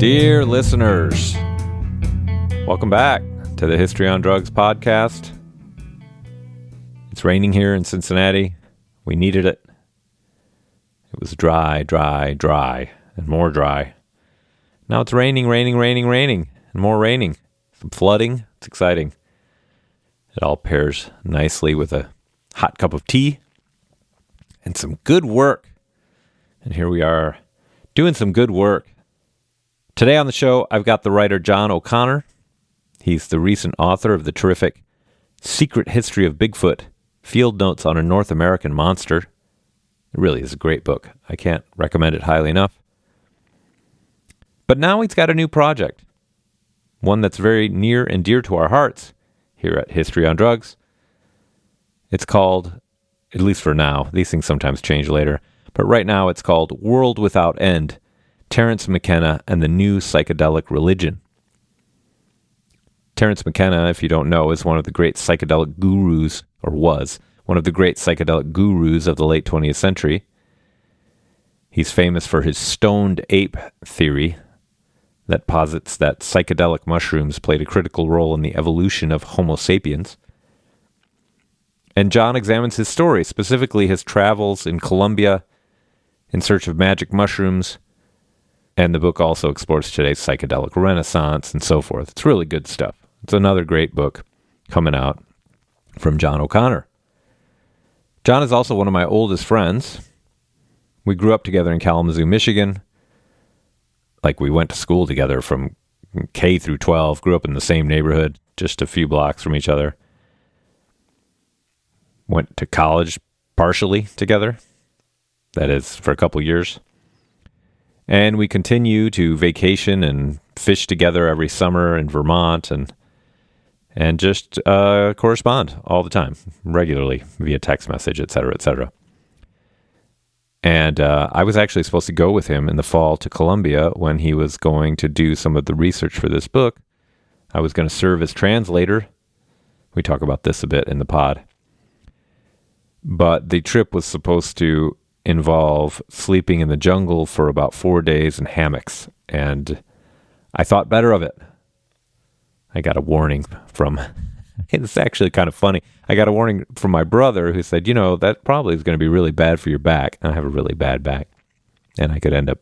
Dear listeners, welcome back to the History on Drugs podcast. It's raining here in Cincinnati. We needed it. It was dry, and more dry. Now it's raining, and more raining. Some flooding. It's exciting. It all pairs nicely with a hot cup of tea and some good work. And here we are doing some good work. Today on the show, I've got the writer John O'Connor. He's the recent author of the terrific Secret History of Bigfoot, Field Notes on a North American Monster. It really is a great book. I can't recommend it highly enough. But now he's got a new project, one that's very near and dear to our hearts here at History on Drugs. It's called, at least for now, these things sometimes change later, but right now it's called World Without End, Terence McKenna and the New Psychedelic Religion. Terence McKenna, if you don't know, is one of the great psychedelic gurus, or was one of the great psychedelic gurus of the late 20th century. He's famous for his stoned ape theory that posits that psychedelic mushrooms played a critical role in the evolution of Homo sapiens. And John examines his story, specifically his travels in Colombia in search of magic mushrooms. And the book also explores today's psychedelic renaissance and so forth. It's really good stuff. It's another great book coming out from John O'Connor. John is also one of my oldest friends. We grew up together in Kalamazoo, Michigan. Like, we went to school together from K through 12, grew up in the same neighborhood, just a few blocks from each other. Went to college partially together. That is, for a couple years. And we continue to vacation and fish together every summer in Vermont and just correspond all the time, regularly, via text message, et cetera, et cetera. And I was actually supposed to go with him in the fall to Colombia when he was going to do some of the research for this book. I was going to serve as translator. We talk about this a bit in the pod. But the trip was supposed to involve sleeping in the jungle for about 4 days in hammocks, and I thought better of it. I got a warning from, it's actually kind of funny, I got a warning from my brother who said, you know, that probably is going to be really bad for your back. And I have a really bad back, and I could end up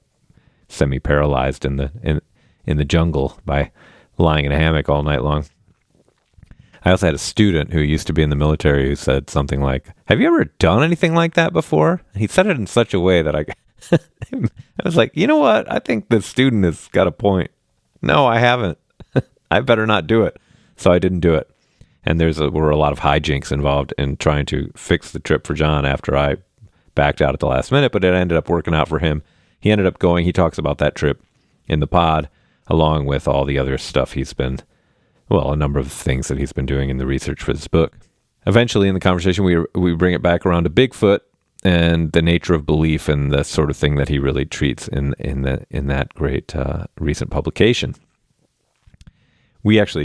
semi-paralyzed in the jungle by lying in a hammock all night long. I also had a student who used to be in the military who said something like, have you ever done anything like that before? And he said it in such a way that I was like, you know what? I think the student has got a point. No, I haven't. I better not do it. So I didn't do it. And were a lot of hijinks involved in trying to fix the trip for John after I backed out at the last minute, but it ended up working out for him. He ended up going. He talks about that trip in the pod, along with all the other stuff a number of things that he's been doing in the research for this book. Eventually in the conversation, we bring it back around to Bigfoot and the nature of belief and the sort of thing that he really treats in that great recent publication. We also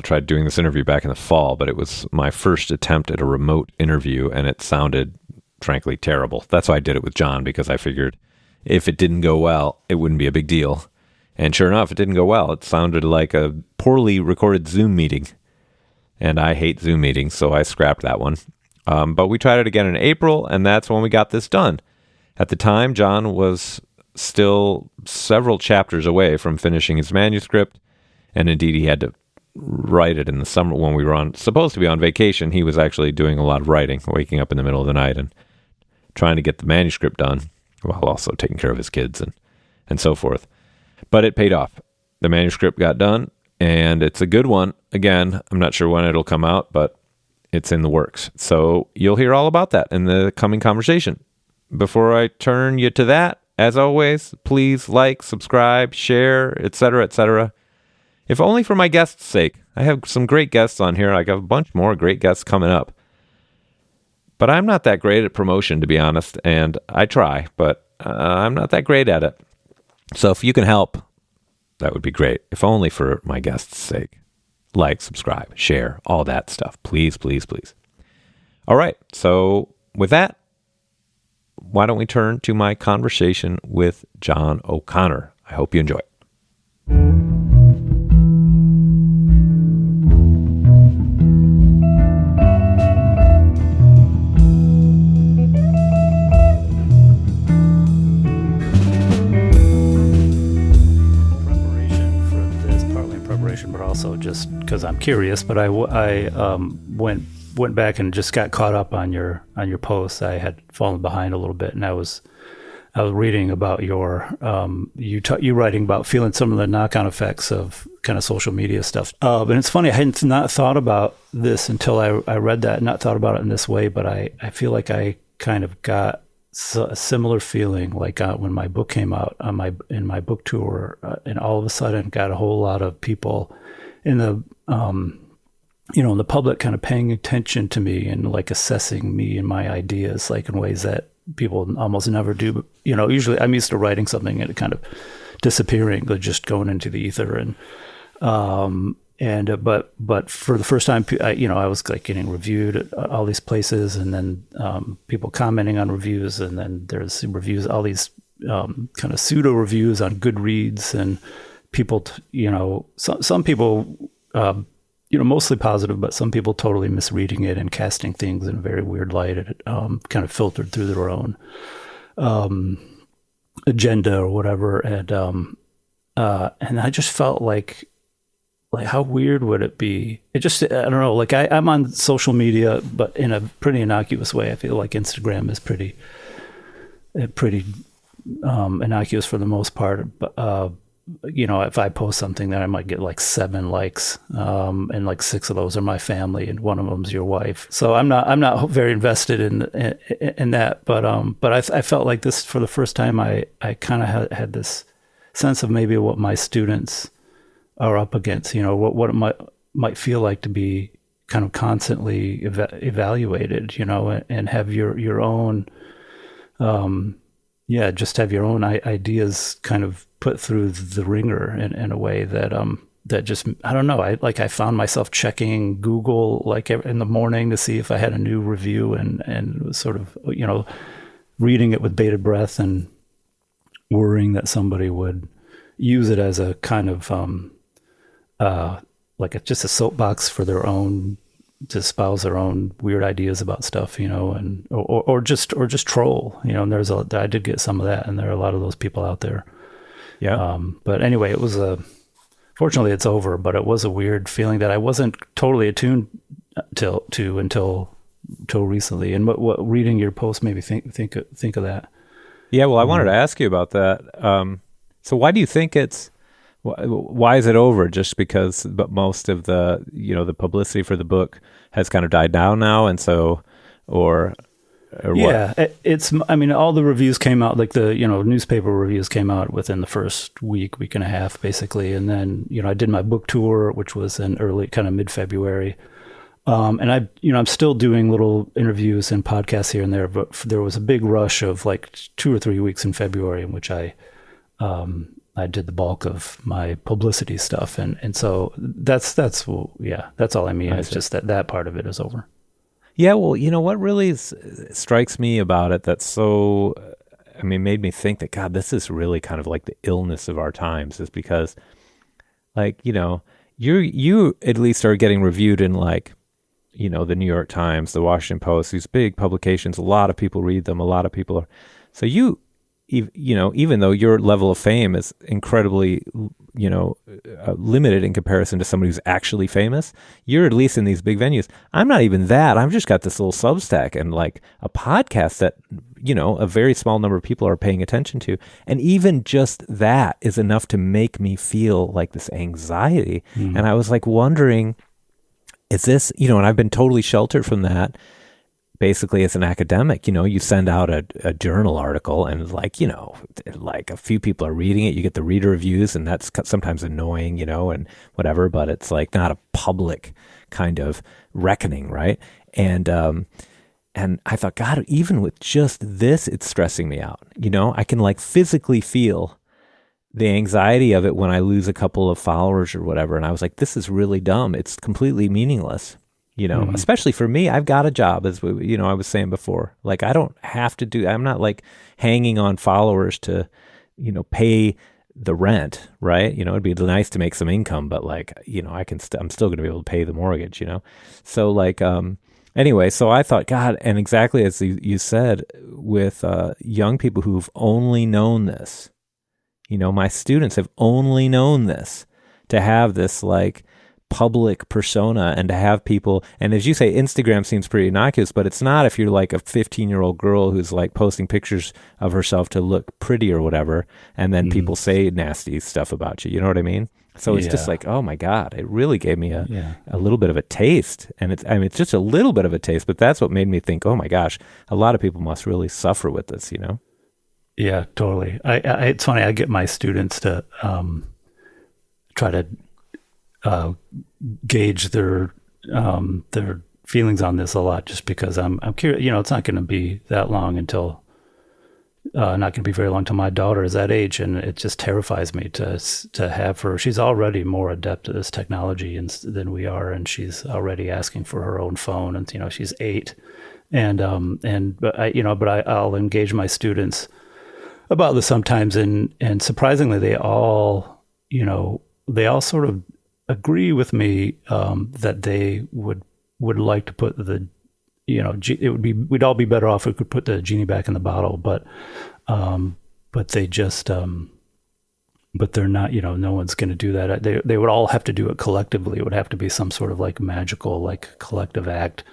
tried doing this interview back in the fall, but it was my first attempt at a remote interview, and it sounded, frankly, terrible. That's why I did it with John, because I figured if it didn't go well, it wouldn't be a big deal. And sure enough, it didn't go well. It sounded like a poorly recorded Zoom meeting. And I hate Zoom meetings, so I scrapped that one. But we tried it again in April, and that's when we got this done. At the time, John was still several chapters away from finishing his manuscript. And indeed, he had to write it in the summer when we were supposed to be on vacation. He was actually doing a lot of writing, waking up in the middle of the night and trying to get the manuscript done, while also taking care of his kids and so forth. But it paid off. The manuscript got done, and it's a good one. Again, I'm not sure when it'll come out, but it's in the works. So you'll hear all about that in the coming conversation. Before I turn you to that, as always, please like, subscribe, share, etc., etc. If only for my guests' sake. I have some great guests on here. I got a bunch more great guests coming up. But I'm not that great at promotion, to be honest, and I try, but I'm not that great at it. So if you can help, that would be great. If only for my guests' sake. Like, subscribe, share, all that stuff. Please, please, please. All right. So with that, why don't we turn to my conversation with John O'Connor? I hope you enjoy it. because I'm curious, but I went back and just got caught up on your posts. I had fallen behind a little bit, and I was reading about your you writing about feeling some of the knock-on effects of kind of social media stuff. And it's funny, I hadn't not thought about this until I read that, not thought about it in this way, but I feel like I kind of got a similar feeling like when my book came out in my book tour, and all of a sudden got a whole lot of people in the in the public kind of paying attention to me and like assessing me and my ideas, like in ways that people almost never do. Usually I'm used to writing something and it kind of disappearing, or just going into the ether. But for the first time, I was like getting reviewed at all these places, and then people commenting on reviews, and then there's reviews, all these kind of pseudo reviews on Goodreads, and people, some people, mostly positive, but some people totally misreading it and casting things in a very weird light, kind of filtered through their own agenda or whatever. And I just felt like how weird would it be? I don't know, like I'm on social media, but in a pretty innocuous way. I feel like Instagram is pretty innocuous for the most part. But, if I post something, then I might get like 7 likes, and like 6 of those are my family, and one of them's your wife. So I'm not very invested in that. But I felt like this for the first time. I kind of had this sense of maybe what my students are up against. What it might feel like to be kind of constantly evaluated. And have your own, just have your own ideas kind of put through the ringer in a way that just, I don't know. I found myself checking Google like in the morning to see if I had a new review, and was sort of, reading it with bated breath and worrying that somebody would use it as a kind of, just a soapbox for their own, to espouse their own weird ideas about stuff, and or just troll, and I did get some of that, and there are a lot of those people out there. Yeah. But anyway, it was fortunately it's over, but it was a weird feeling that I wasn't totally attuned until recently. And what reading your post made me think of that. Yeah. Well, I wanted to ask you about that. So why do you think why is it over? Just because, but most of the, the publicity for the book has kind of died down now. And so, or yeah, what? All the reviews came out, like the, newspaper reviews came out within the first week and a half, basically. And then, I did my book tour, which was in early, kind of mid-February. And I'm still doing little interviews and podcasts here and there, but there was a big rush of like 2 or 3 weeks in February in which I did the bulk of my publicity stuff. And so that's all I mean. It's just that part of it is over. Yeah, well, what really strikes me about it that's so, made me think that, God, this is really kind of like the illness of our times, is because, like, you at least are getting reviewed in, like, the New York Times, the Washington Post, these big publications. A lot of people read them. A lot of people are. So even though your level of fame is incredibly, limited in comparison to somebody who's actually famous, you're at least in these big venues. I'm not even that. I've just got this little Substack and like a podcast that, a very small number of people are paying attention to. And even just that is enough to make me feel like this anxiety. Mm. And I was like wondering, is this, and I've been totally sheltered from that. Basically, as an academic, you send out a journal article and like a few people are reading it. You get the reader reviews, and that's sometimes annoying, and whatever, but it's like not a public kind of reckoning, right? And I thought, God, even with just this, it's stressing me out. I can like physically feel the anxiety of it when I lose a couple of followers or whatever. And I was like, this is really dumb. It's completely meaningless. Mm-hmm. Especially for me, I've got a job, as I was saying before. Like, I don't have to I'm not like hanging on followers to, pay the rent, right? It'd be nice to make some income, but like, I'm still going to be able to pay the mortgage, So like, anyway, so I thought, God, and exactly as you said, with young people who've only known this, my students have only known this, to have this like public persona, and to have people, and as you say, Instagram seems pretty innocuous, but it's not if you're like a 15-year-old girl who's like posting pictures of herself to look pretty or whatever, and then people say nasty stuff about you. You know what I mean? So it's just like, oh my God, it really gave me a little bit of a taste. And it's just a little bit of a taste, but that's what made me think, oh my gosh, a lot of people must really suffer with this, you know? Yeah, totally. It's funny. I get my students to try to gauge their feelings on this a lot, just because I'm curious. You know, it's not going to be that long until not going to be very long till my daughter is that age, and it just terrifies me to have her. She's already more adept at this technology than we are, and she's already asking for her own phone, and you know, she's 8, but I'll engage my students about this sometimes, and surprisingly, they all sort of agree with me that they would like to put we'd all be better off if we could put the genie back in the bottle, but they just but they're not, no one's going to do that. They would all have to do it collectively. It would have to be some sort of like magical, like collective act.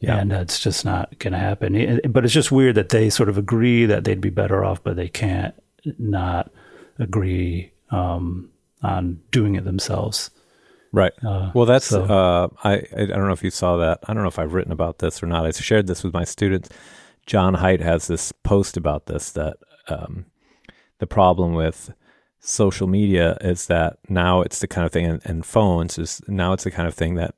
Yeah. And it's just not going to happen. But it's just weird that they sort of agree that they'd be better off, but they can't not agree on doing it themselves. Right. Well, that's, I don't know if you saw that. I don't know if I've written about this or not. I shared this with my students. John Haidt has this post about this, that the problem with social media is that now it's the kind of thing, and phones is now it's the kind of thing that,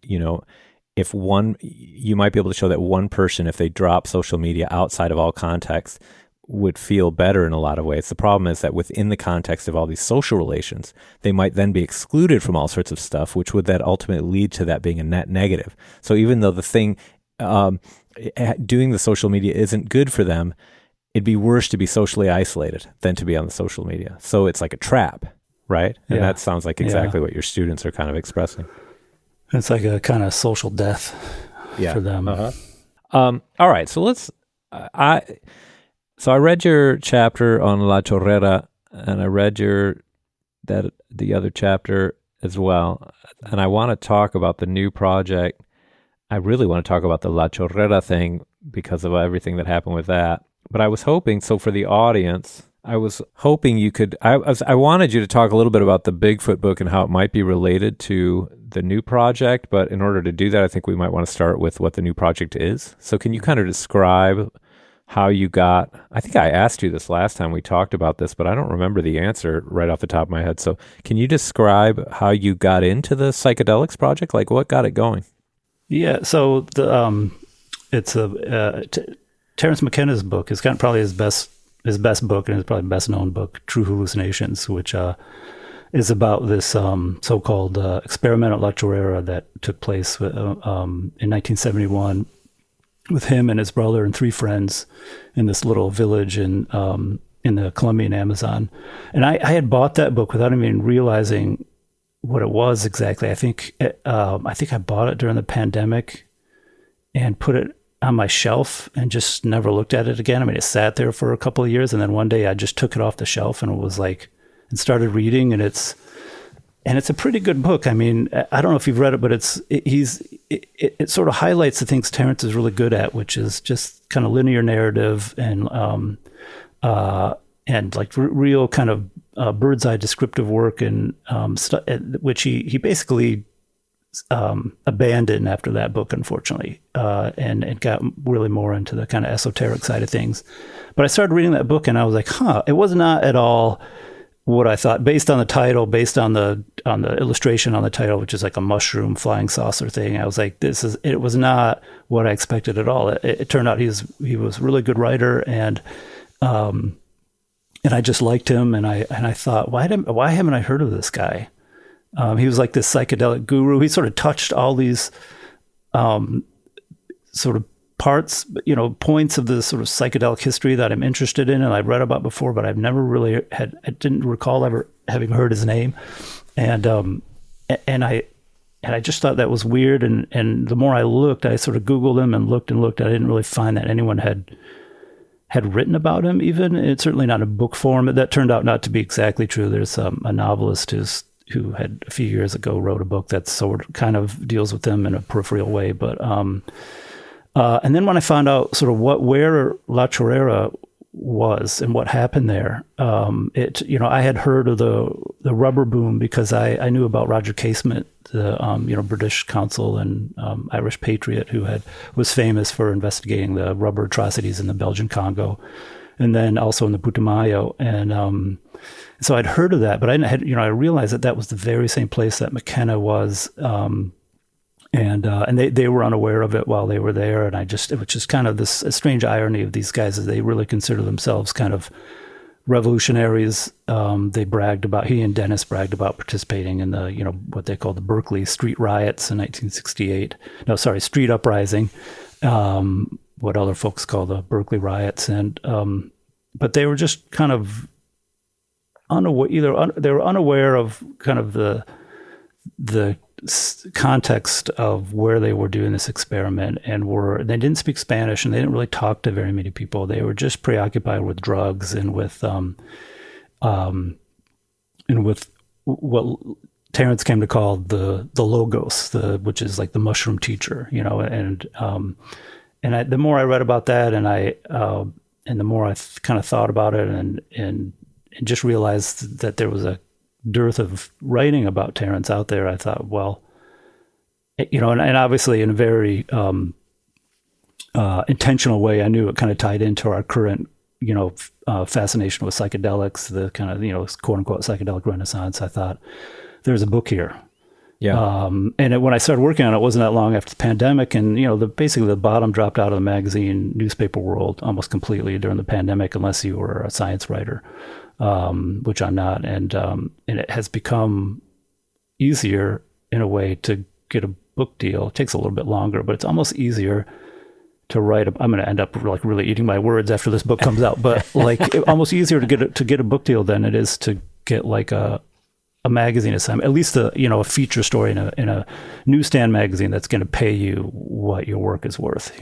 if you might be able to show that one person, if they drop social media outside of all context, would feel better in a lot of ways. The problem is that within the context of all these social relations, they might then be excluded from all sorts of stuff, which would then ultimately lead to that being a net negative. So even though the thing, doing the social media isn't good for them, it'd be worse to be socially isolated than to be on the social media. So it's like a trap, right? And that sounds like exactly what your students are kind of expressing. It's like a kind of social death for them. All right, so So I read your chapter on La Chorrera, and I read the other chapter as well. And I want to talk about the new project. I really want to talk about the La Chorrera thing because of everything that happened with that. But I was hoping, so for the audience, I was hoping you could, I wanted you to talk a little bit about the Bigfoot book and how it might be related to the new project. But in order to do that, I think we might want to start with what the new project is. So can you kind of describe how you got, I think I asked you this last time we talked about this, but I don't remember the answer right off the top of my head. So can you describe how you got into the Psychedelics project? Like what got it going? Yeah. So it's Terence McKenna's book is kind of probably his best book, and it's probably best known book, True Hallucinations, which is about this so-called experimental La Chorrera that took place in 1971 with him and his brother and 3 friends in this little village in the Colombian Amazon. And I had bought that book without even realizing what it was exactly. I think I bought it during the pandemic and put it on my shelf and just never looked at it again. I mean, it sat there for a couple of years, and then one day I just took it off the shelf and and started reading, and it's a pretty good book. I mean, I don't know if you've read it, but it sort of highlights the things Terence is really good at, which is just kind of linear narrative and like real kind of bird's eye descriptive work, and which he basically abandoned after that book, unfortunately, and got really more into the kind of esoteric side of things. But I started reading that book, and I was like, it was not at all what I thought, based on the title, based on the illustration on the title, which is like a mushroom flying saucer thing. I was like, it was not what I expected at all. It turned out he was a really good writer, and I just liked him, and I thought, why haven't I heard of this guy? He was like this psychedelic guru. He sort of touched all these sort of parts, points of the sort of psychedelic history that I'm interested in and I've read about before, but I've never really I didn't recall ever having heard his name. And I just thought that was weird. And the more I looked, I sort of Googled him and looked. I didn't really find that anyone had written about him even. It's certainly not in book form. That turned out not to be exactly true. There's a novelist who's who had a few years ago wrote a book that sort of kind of deals with them in a peripheral way. But and then when I found out sort of where La Chorrera was and what happened there, I had heard of the rubber boom because I knew about Roger Casement, the British consul and Irish patriot who was famous for investigating the rubber atrocities in the Belgian Congo, and then also in the Putumayo. And so I'd heard of that, but I realized that was the very same place that McKenna was. And they were unaware of it while they were there. And it was just kind of a strange irony of these guys, as they really consider themselves kind of revolutionaries. He and Dennis bragged about participating in the, what they called the Berkeley street riots in 1968. No, sorry, street uprising, what other folks call the Berkeley riots. And, but they were just kind of unaware, they were unaware of kind of the context of where they were doing this experiment, and they didn't speak Spanish, and they didn't really talk to very many people. They were just preoccupied with drugs and with what Terence came to call the logos, which is like the mushroom teacher, and the more I read about that, and the more I kind of thought about it, and just realized that there was a dearth of writing about Terence out there, I thought, well, and obviously in a very intentional way, I knew it kind of tied into our current, fascination with psychedelics, the kind of, quote unquote psychedelic renaissance. I thought there's a book here. Yeah. When I started working on it, wasn't that long after the pandemic, and basically the bottom dropped out of the magazine newspaper world almost completely during the pandemic, unless you were a science writer, which I'm not, and it has become easier in a way to get a book deal. It takes a little bit longer, but it's almost easier to write. I'm going to end up like really eating my words after this book comes out, but almost easier to get a book deal than it is to get like a magazine assignment, at least a feature story in a newsstand magazine that's going to pay you what your work is worth,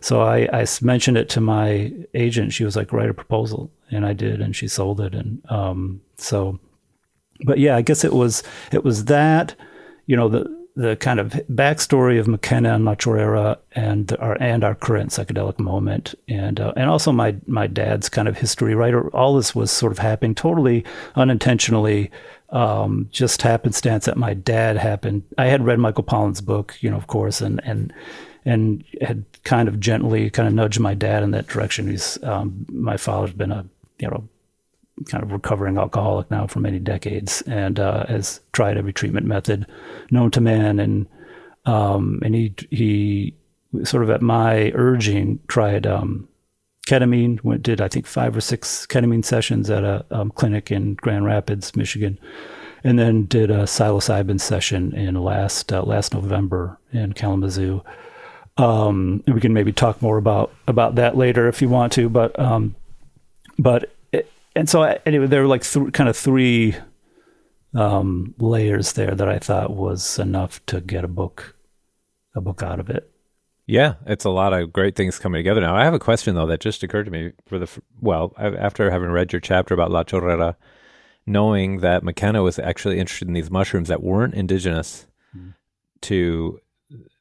So I mentioned it to my agent. She was like, write a proposal, and I did, and she sold it. And but yeah, I guess it was that, the kind of backstory of McKenna and La Chorrera and our current psychedelic moment, and also my dad's kind of history, right? All this was sort of happening totally unintentionally, just happenstance that my dad happened. I had read Michael Pollan's book, of course, and had kind of gently kind of nudged my dad in that direction. He's my father's been a kind of recovering alcoholic now for many decades, and has tried every treatment method known to man, and he sort of at my urging tried ketamine. Did I think 5 or 6 ketamine sessions at a clinic in Grand Rapids, Michigan, and then did a psilocybin session in last November in Kalamazoo. And we can maybe talk more about that later if you want to, but and so anyway, there were like kind of 3 layers there that I thought was enough to get a book out of it. Yeah, it's a lot of great things coming together now. I have a question though that just occurred to me after having read your chapter about La Chorrera, knowing that McKenna was actually interested in these mushrooms that weren't indigenous to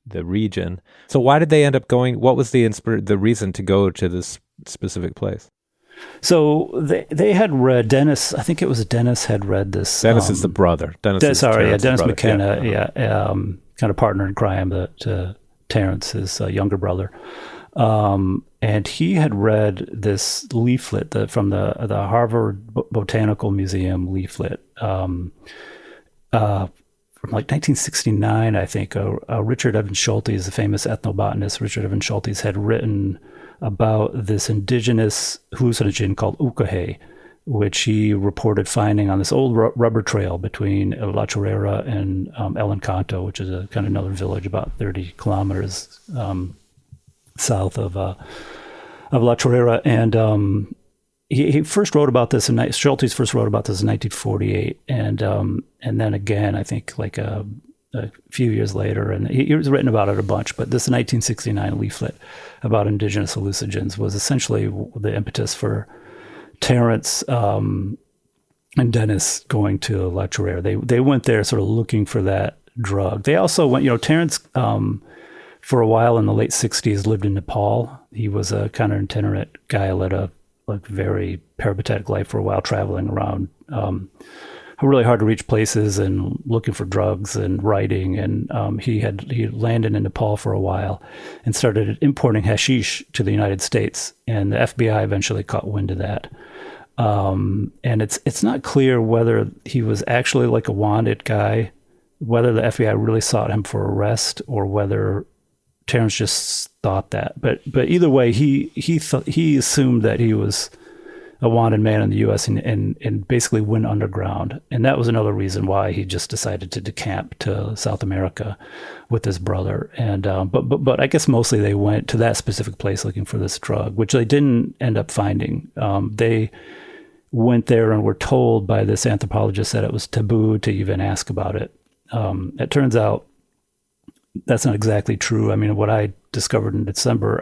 the region. So why did they end up going? What was the reason to go to this specific place? So they had read, Dennis, I think it was Dennis had read this. Dennis is the brother. Dennis McKenna, kind of partner in crime to Terence, his younger brother. And he had read this leaflet from the Harvard Botanical Museum leaflet from like 1969, I think. Richard Evans Schultes, the famous ethnobotanist Richard Evans Schultes, had written about this indigenous hallucinogen called ucahe, which he reported finding on this old rubber trail between La Chorrera and El Encanto, which is a kind of another village about 30 kilometers south of La Chorrera. And he first wrote about this Schultes first wrote about this in 1948, and then again, I think like a few years later, and he was written about it a bunch, but this 1969 leaflet about indigenous hallucinogens was essentially the impetus for Terence and Dennis going to La Chorrera. They went there sort of looking for that drug. They also went, Terence, for a while in the late 60s, lived in Nepal. He was a kind of itinerant guy, led a very peripatetic life for a while, traveling around really hard to reach places and looking for drugs and writing. And he landed in Nepal for a while and started importing hashish to the United States. And the FBI eventually caught wind of that. And it's not clear whether he was actually like a wanted guy, whether the FBI really sought him for arrest, or whether Terence just thought that. But either way, he assumed that he was a wanted man in the U.S. and basically went underground. And that was another reason why he just decided to decamp to South America with his brother. And but I guess mostly they went to that specific place looking for this drug, which they didn't end up finding. They went there and were told by this anthropologist that it was taboo to even ask about it. It turns out that's not exactly true. I mean, what I discovered in December,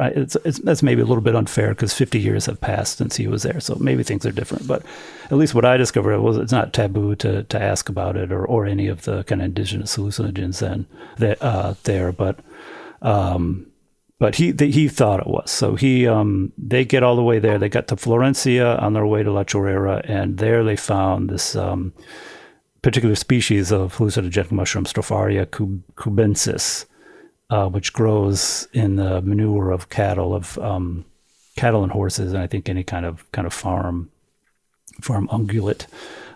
that's maybe a little bit unfair because 50 years have passed since he was there, so maybe things are different. But at least what I discovered it's not taboo to ask about it or any of the kind of indigenous hallucinogens there. But he thought it was. So they get all the way there. They got to Florencia on their way to La Chorrera, and there they found this particular species of hallucinogenic mushroom, Stropharia cubensis, which grows in the manure of cattle and horses, and I think any kind of farm ungulate,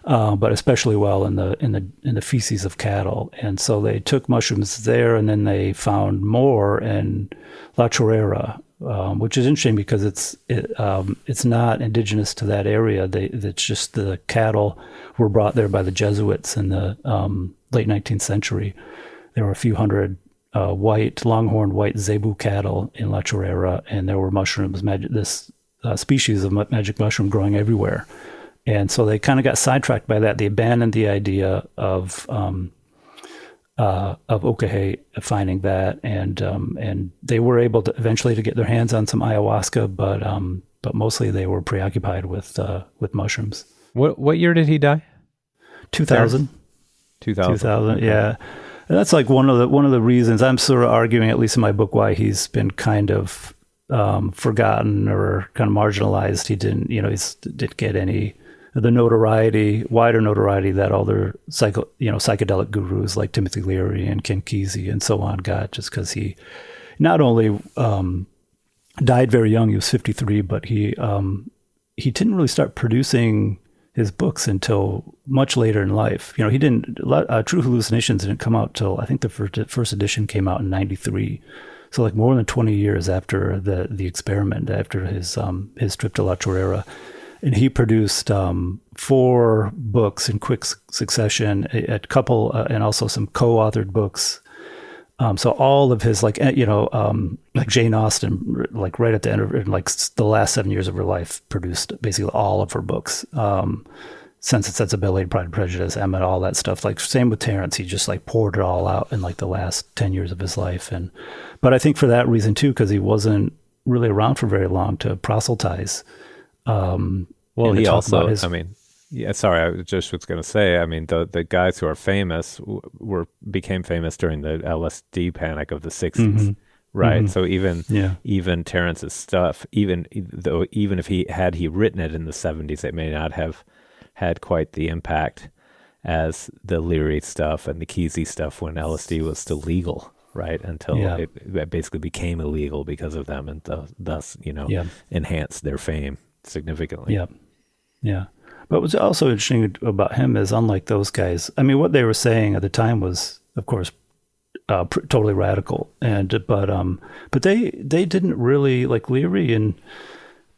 but especially well in the feces of cattle. And so they took mushrooms there, and then they found more in La Chorrera, which is interesting because it's not indigenous to that area. It's just the cattle were brought there by the Jesuits in the late 19th century. There were a few hundred longhorned white zebu cattle in La Chorrera, and there were mushrooms, this species of magic mushroom growing everywhere. And so they kind of got sidetracked by that. They abandoned the idea of Okahe finding that, and they were able to eventually to get their hands on some ayahuasca, but mostly they were preoccupied with mushrooms. What year did he die? 2000. 2000. Yeah. And that's like one of the reasons I'm sort of arguing, at least in my book, why he's been kind of forgotten or kind of marginalized. He didn't get any the wider notoriety that all their psychedelic gurus like Timothy Leary and Ken Kesey and so on got, just because he not only died very young, he was 53, but he didn't really start producing his books until much later in life. He didn't. True Hallucinations didn't come out till I think the first edition came out in '93. So like more than 20 years after the experiment, after his trip to La Chorrera. And he produced 4 books in quick succession, a couple, and also some co-authored books. So all of his, like Jane Austen, like right at the end of like the last 7 years of her life, produced basically all of her books. Sense and Sensibility, Pride and Prejudice, Emmett, all that stuff. Like same with Terence, he just like poured it all out in like the last 10 years of his life. But I think for that reason too, because he wasn't really around for very long to proselytize. Well, he also, I was just going to say, I mean, the guys who are famous became famous during the LSD panic of the 60s, mm-hmm. right? Mm-hmm. So even Terence's stuff, even if he had written it in the 70s, it may not have had quite the impact as the Leary stuff and the Kesey stuff when LSD was still legal, right? Until it basically became illegal because of them, and thus enhanced their fame significantly. Yeah. But what's also interesting about him is, unlike those guys, I mean, what they were saying at the time was, of course, totally radical, but they didn't really, like Leary and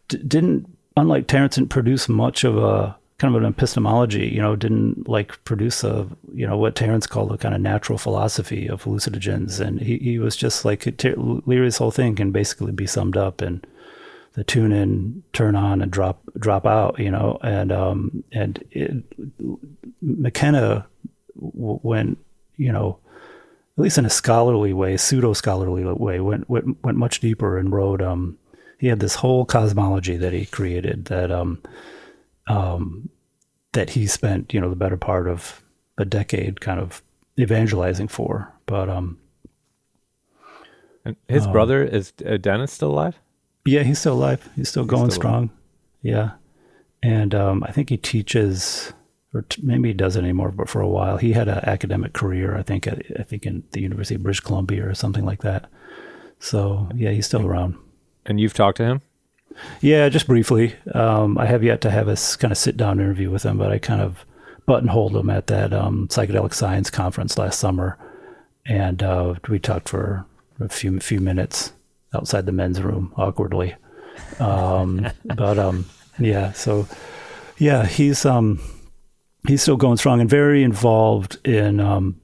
didn't, unlike Terence, didn't produce much of a kind of an epistemology. Didn't like produce what Terence called a kind of natural philosophy of hallucinogens, and he was just like Leary's whole thing can basically be summed up in the tune in, turn on, and drop out, and McKenna went, at least in a scholarly way, pseudo-scholarly way, went much deeper and wrote, he had this whole cosmology that he created that that he spent, the better part of a decade kind of evangelizing for. But and his brother is Dennis still alive? Yeah, he's still alive. He's still going strong. Alive. Yeah. And I think he teaches, or maybe he doesn't anymore, but for a while he had an academic career, I think in the University of British Columbia or something like that. So yeah, he's still around. And you've talked to him? Yeah, just briefly. I have yet to have a kind of sit down interview with him, but I kind of buttonholed him at that psychedelic science conference last summer, and we talked for a few minutes outside the men's room, awkwardly. Yeah, so yeah, he's still going strong and very involved in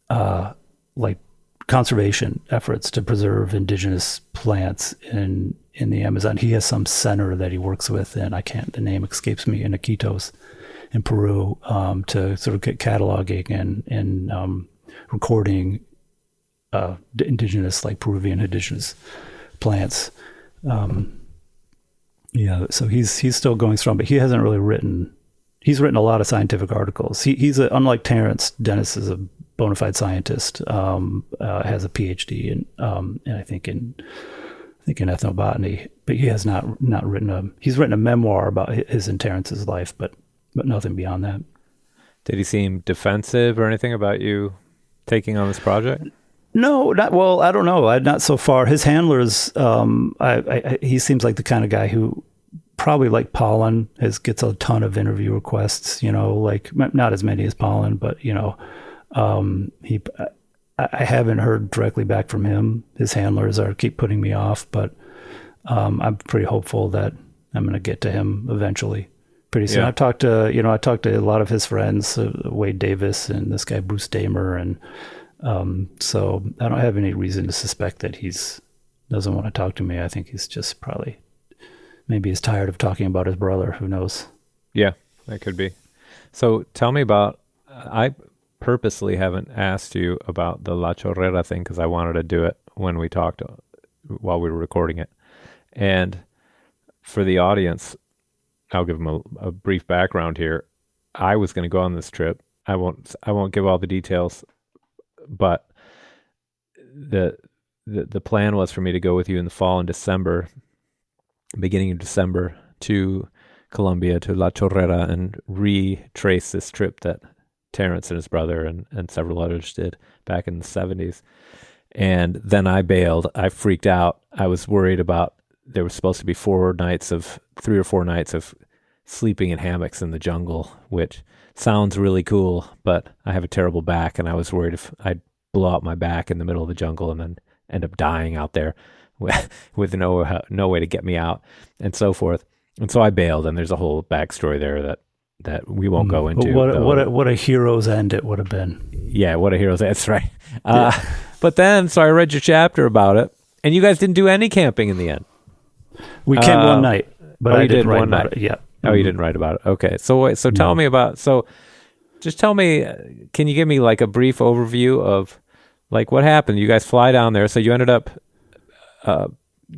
like conservation efforts to preserve indigenous plants in the Amazon. He has some center that he works with, and the name escapes me, in Iquitos in Peru, to sort of get cataloging and recording indigenous, like Peruvian indigenous plants. Yeah, so he's still going strong, but he hasn't really written. He's written a lot of scientific articles. He's unlike Terence. Dennis is a bona fide scientist. Has a PhD in I think in ethnobotany, but he has not written he's written a memoir about his and Terence's life, but nothing beyond that. Did he seem defensive or anything about you taking on this project? No, not well. I don't know. Not so far. His handlers. He seems like the kind of guy who, probably like Pollen, gets a ton of interview requests. Like not as many as Pollen, but I haven't heard directly back from him. His handlers keep putting me off, but I'm pretty hopeful that I'm going to get to him eventually. Pretty soon. Yeah. I've talked to a lot of his friends, Wade Davis and this guy Bruce Damer, and so I don't have any reason to suspect that doesn't want to talk to me. I think he's just maybe he's tired of talking about his brother. Who knows? Yeah, that could be. So tell me about. I purposely haven't asked you about the La Chorrera thing because I wanted to do it when we talked while we were recording it, and for the audience, I'll give them a brief background here. I was going to go on this trip. I won't give all the details, but the plan was for me to go with you in the fall in December, beginning of December, to Colombia, to La Chorrera, and retrace this trip that Terence and his brother and several others did back in the 70s. And then I bailed. I freaked out. I was worried about, there was supposed to be 3 or 4 nights of sleeping in hammocks in the jungle, which sounds really cool, but I have a terrible back, and I was worried if I'd blow out my back in the middle of the jungle and then end up dying out there with no way to get me out, and so forth. And so I bailed, and there's a whole backstory there that we won't go into. What a hero's end it would have been. Yeah, what a hero's end. That's right. But then, so I read your chapter about it, and you guys didn't do any camping in the end. We camped one night, but I didn't write about it. Yeah. Oh, you didn't write about it. Okay. So tell me about, just tell me, can you give me like a brief overview of like what happened? You guys fly down there. So you ended up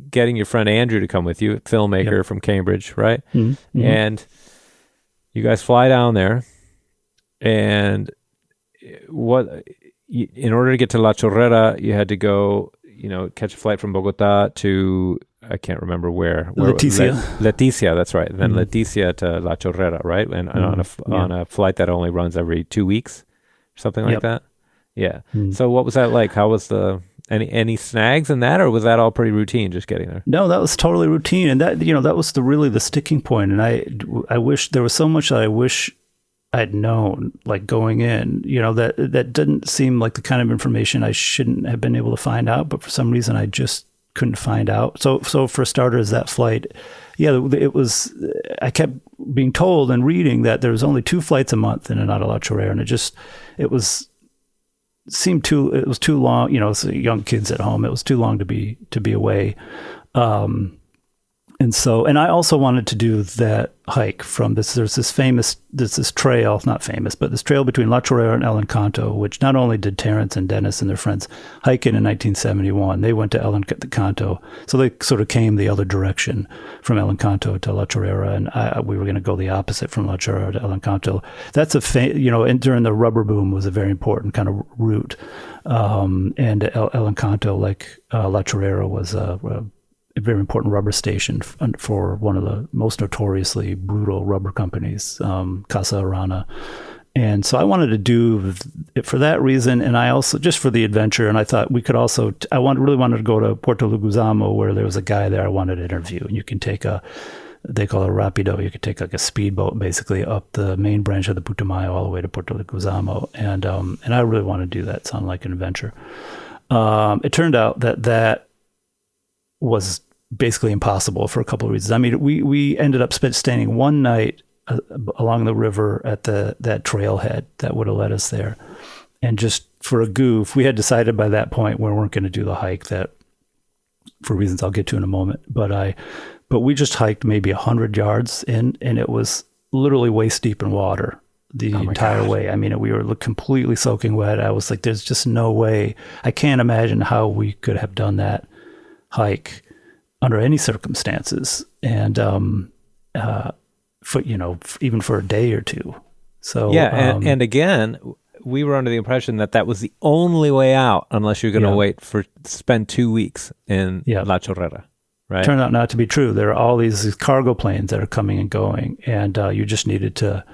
getting your friend Andrew to come with you, filmmaker from Cambridge, right? Mm-hmm. And you guys fly down there, and in order to get to La Chorrera, you had on catch a flight from Bogota to, I can't remember where. Leticia, that's right. Then Leticia to La Chorrera, right? And on a flight that only runs every 2 weeks, something like that. Yeah. So what was that like? How was any snags in that, or was that all pretty routine, just getting there? No, that was totally routine, and that was really the sticking point. And I wish there was so much that I wish I'd known, like going in, that didn't seem like the kind of information I shouldn't have been able to find out, but for some reason I just couldn't find out. So for starters, that flight, it was, I kept being told and reading that there was only 2 flights a month in and out of La Chorrera, and it was too long, so young kids at home, it was too long to be away. And I also wanted to do that hike from this. There's this trail, not famous, but this trail between La Chorrera and El Encanto, which not only did Terence and Dennis and their friends hike in 1971, they went to El Encanto. So they sort of came the other direction from El Encanto to La Chorrera, and we were going to go the opposite from La Chorrera to El Encanto. That's and during the rubber boom was a very important kind of route. And El Encanto, like La Chorrera, was a very important rubber station for one of the most notoriously brutal rubber companies, Casa Arana. And so I wanted to do it for that reason, and I also, just for the adventure, and I thought we could also, really wanted to go to Puerto Leguizamo, where there was a guy there I wanted to interview, and you can take they call it a rapido, you could take like a speedboat basically up the main branch of the Putumayo all the way to Puerto Leguizamo, and I really wanted to do that. It sounded like an adventure. It turned out that was basically impossible for a couple of reasons. I mean, we ended up staying one night along the river at that trailhead that would have led us there. And just for a goof, we had decided by that point we weren't going to do the hike, that for reasons I'll get to in a moment. But we just hiked maybe 100 yards in, and it was literally waist deep in water the entire way. I mean, we were completely soaking wet. I was like, there's just no way. I can't imagine how we could have done that hike under any circumstances, and even for a day or two. So and again, we were under the impression that was the only way out, unless you're going to spend 2 weeks in La Chorrera, right? Turned out not to be true. There are all these cargo planes that are coming and going, and you just needed to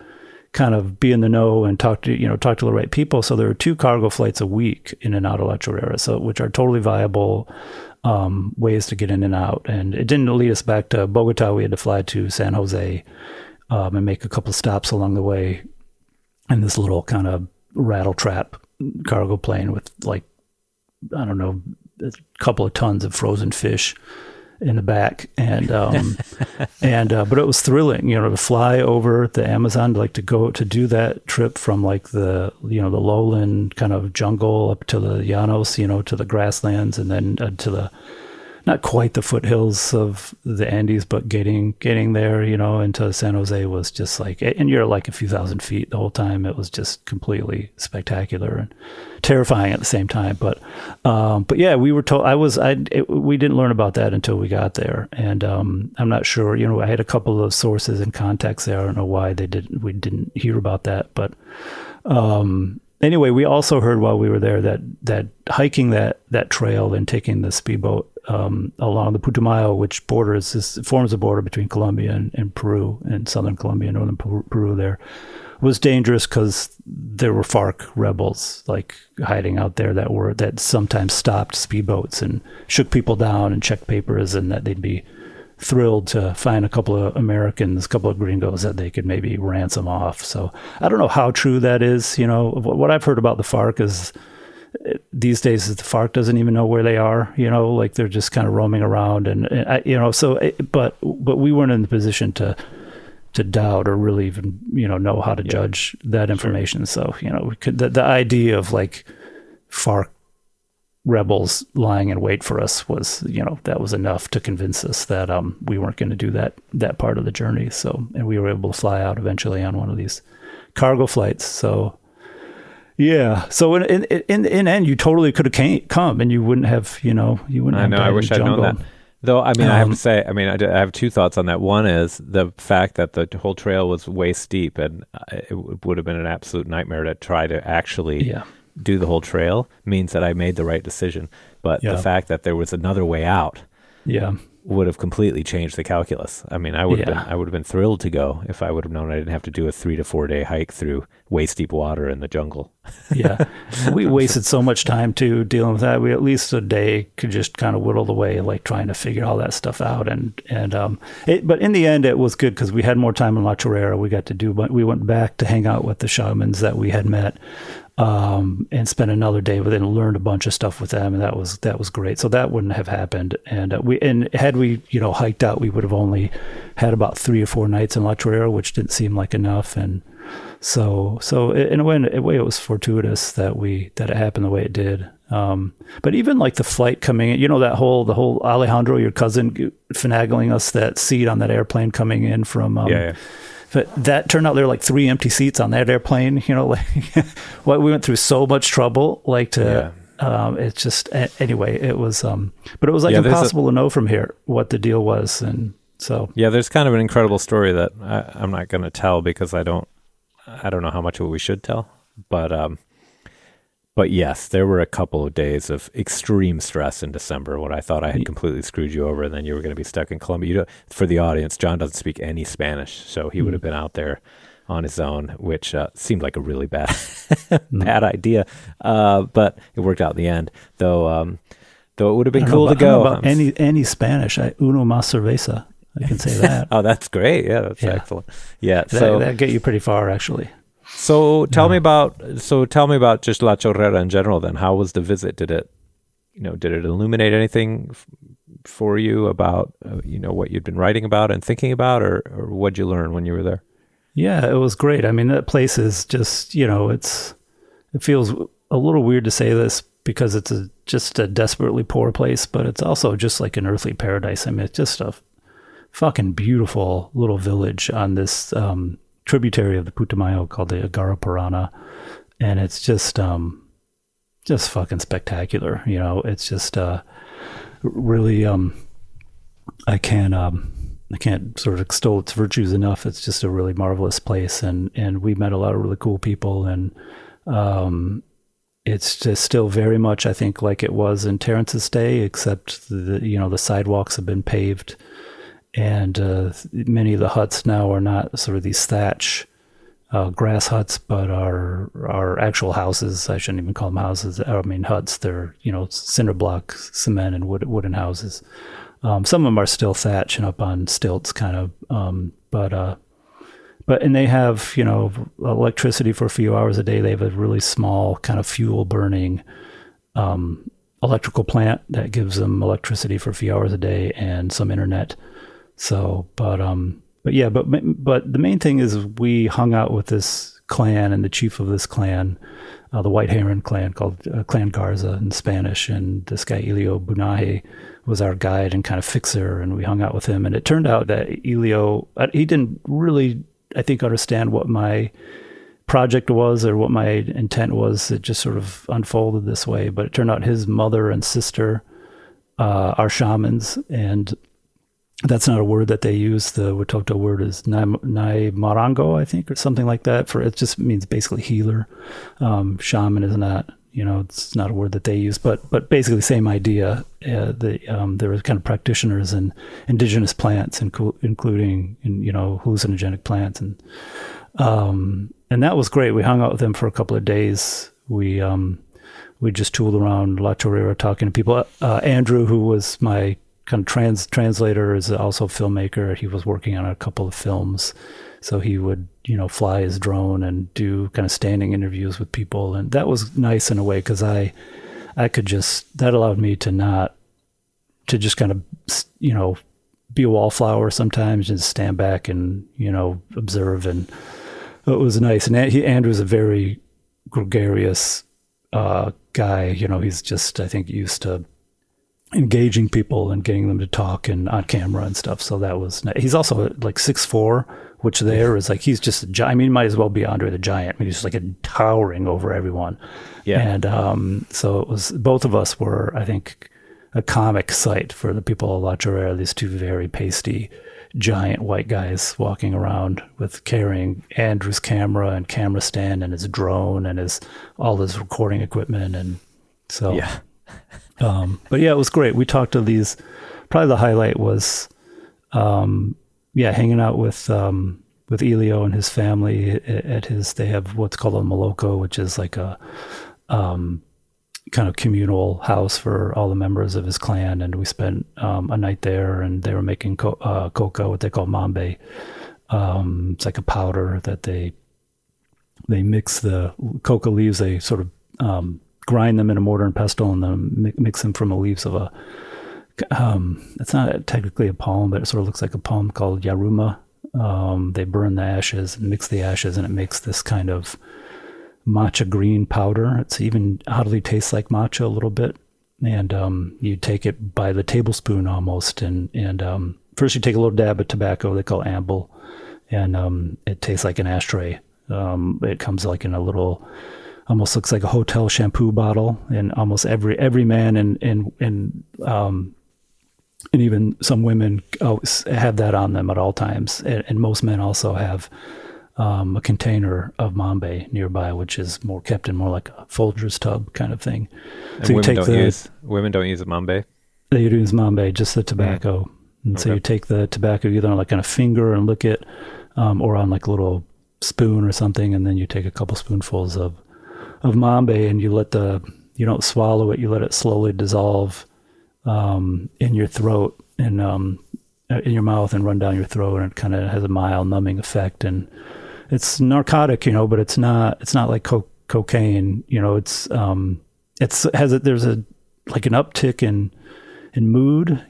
kind of be in the know and talk to the right people. So there are 2 cargo flights a week in and out of La Chorrera, which are totally viable ways to get in and out. And it didn't lead us back to Bogota. We had to fly to San Jose and make a couple stops along the way in this little kind of rattle trap cargo plane with, like, I don't know, a couple of tons of frozen fish in the back, and but it was thrilling, to fly over the Amazon, to do that trip from like the lowland kind of jungle up to the llanos, to the grasslands, and then to the, not quite the foothills of the Andes, but getting there, into San Jose was just like, and you're like a few thousand feet the whole time. It was just completely spectacular and terrifying at the same time. But yeah, we were told, we didn't learn about that until we got there. And I'm not sure, I had a couple of sources and contacts there. I don't know why we didn't hear about that. But anyway, we also heard while we were there that hiking that trail and taking the speedboat along the Putumayo, which forms a border between Colombia and Peru, and southern Colombia, northern Peru, there was dangerous because there were FARC rebels like hiding out there that sometimes stopped speedboats and shook people down and checked papers, and that they'd be thrilled to find a couple of Americans, a couple of gringos that they could maybe ransom off. So I don't know how true that is. What I've heard about the FARC is these days the FARC doesn't even know where they are, like they're just kind of roaming around, but we weren't in the position to doubt or really even, know how to judge that information. Sure. So, the idea of like FARC rebels lying in wait for us was, that was enough to convince us that we weren't going to do that part of the journey. So, and we were able to fly out eventually on one of these cargo flights. So, yeah. So in end, you totally could have come, and you wouldn't have, I know. I wish I'd known that. Though, I mean, I have to say, I have 2 thoughts on that. One is the fact that the whole trail was waist deep, and it would have been an absolute nightmare to try to actually do the whole trail means that I made the right decision. But the fact that there was another way out would have completely changed the calculus. I mean, I would have been thrilled to go if I would have known I didn't have to do a 3 to 4 day hike through waist deep water in the jungle. Yeah. We wasted so much time too dealing with that. We at least a day could just kind of whittle away, like trying to figure all that stuff out. But in the end it was good because we had more time in La Chorrera. We went back to hang out with the shamans that we had met. And spent another day with them and learned a bunch of stuff with them, and that was great. So that wouldn't have happened. And had we hiked out, we would have only had about 3 or 4 nights in La Chorrera, which didn't seem like enough. And so in a way, it was fortuitous that it happened the way it did. But even like the flight coming in, the whole Alejandro, your cousin, finagling us that seat on that airplane coming in from, But that turned out there were like 3 empty seats on that airplane, we went through so much trouble, it's just, anyway, it was, but it was like impossible to know from here what the deal was. And so, there's kind of an incredible story that I'm not going to tell because I don't know how much of it we should tell, but yes, there were a couple of days of extreme stress in December when I thought I had completely screwed you over and then you were going to be stuck in Colombia. For the audience, John doesn't speak any Spanish, so he would have been out there on his own, which seemed like a really bad idea. But it worked out in the end, though it would have been cool to go. About any Spanish, uno más cerveza. I can say that. Oh, that's great. Yeah, that's excellent. Yeah, that get you pretty far, actually. So tell me about just La Chorrera in general. Then, how was the visit? Did it illuminate anything for you about what you'd been writing about and thinking about, or what'd you learn when you were there? Yeah, it was great. I mean, that place is just it feels a little weird to say this because it's just a desperately poor place, but it's also just like an earthly paradise. I mean, it's just a fucking beautiful little village on this tributary of the Putumayo called the Agara Parana, and it's just fucking spectacular. It's just really I can't sort of extol its virtues enough. It's just a really marvelous place, and we met a lot of really cool people, and it's just still very much, I think, like it was in Terence's day, except the sidewalks have been paved. And many of the huts now are not sort of these thatch grass huts, but are actual houses. I shouldn't even call them houses. I mean huts. They're cinder block cement and wooden houses. Some of them are still thatch and up on stilts, kind of. But they have electricity for a few hours a day. They have a really small kind of fuel burning electrical plant that gives them electricity for a few hours a day and some internet. So, but the main thing is we hung out with this clan and the chief of this clan, the White Heron clan, called Clan Garza in Spanish. And this guy, Elio Bunaje, was our guide and kind of fixer. And we hung out with him. And it turned out that Elio, he didn't really, I think, understand what my project was or what my intent was. It just sort of unfolded this way. But it turned out his mother and sister are shamans, and that's not a word that they use. The Watoto word is Naimarango, I think, or something like that. It just means basically healer. Shaman is not, it's not a word that they use, but basically same idea. There were kind of practitioners in indigenous plants, including hallucinogenic plants, and that was great. We hung out with them for a couple of days. We just tooled around La Chorrera talking to people. Andrew, who was my kind of translator, is also a filmmaker. He was working on a couple of films, so he would fly his drone and do kind of standing interviews with people, and that was nice in a way because I could that allowed me to just kind of be a wallflower sometimes and stand back and observe, and it was nice. And Andrew's a very gregarious guy. He's just, I think, used to engaging people and getting them to talk and on camera and stuff. So that was nice. He's also like 6'4", which there is like, he's just a giant. I mean, he might as well be Andre the Giant. I mean, he's just like towering over everyone. Yeah. And so it was, both of us were, I think, a comic sight for the people of La Chorrera, these two very pasty, giant white guys walking around with carrying Andrew's camera and camera stand and his drone and all his recording equipment. And so, yeah. But yeah, it was great. We talked to these, probably the highlight was, hanging out with Elio and his family they have what's called a Moloko, which is like a, kind of communal house for all the members of his clan. And we spent, a night there, and they were making coca, what they call mambe. It's like a powder that they mix the coca leaves. They sort of, grind them in a mortar and pestle, and then mix them from the leaves of it's not technically a palm, but it sort of looks like a palm called yaruma. They burn the ashes and mix the ashes, and it makes this kind of matcha green powder. It's even oddly tastes like matcha a little bit. And you take it by the tablespoon almost. And first you take a little dab of tobacco they call amble. And it tastes like an ashtray. It comes like in a little, almost looks like a hotel shampoo bottle. And almost every man and even some women have that on them at all times. And most men also have a container of Mambe nearby, which is kept in more like a Folgers tub kind of thing. And so women don't use Mambe? They use Mambe, just the tobacco. And so you take the tobacco either on like on a finger and lick it, or on like a little spoon or something, and then you take a couple spoonfuls of Mambe and you don't swallow it, you let it slowly dissolve in your throat and in your mouth and run down your throat, and it kind of has a mild numbing effect. And it's narcotic, but it's not like cocaine, there's like an uptick in mood,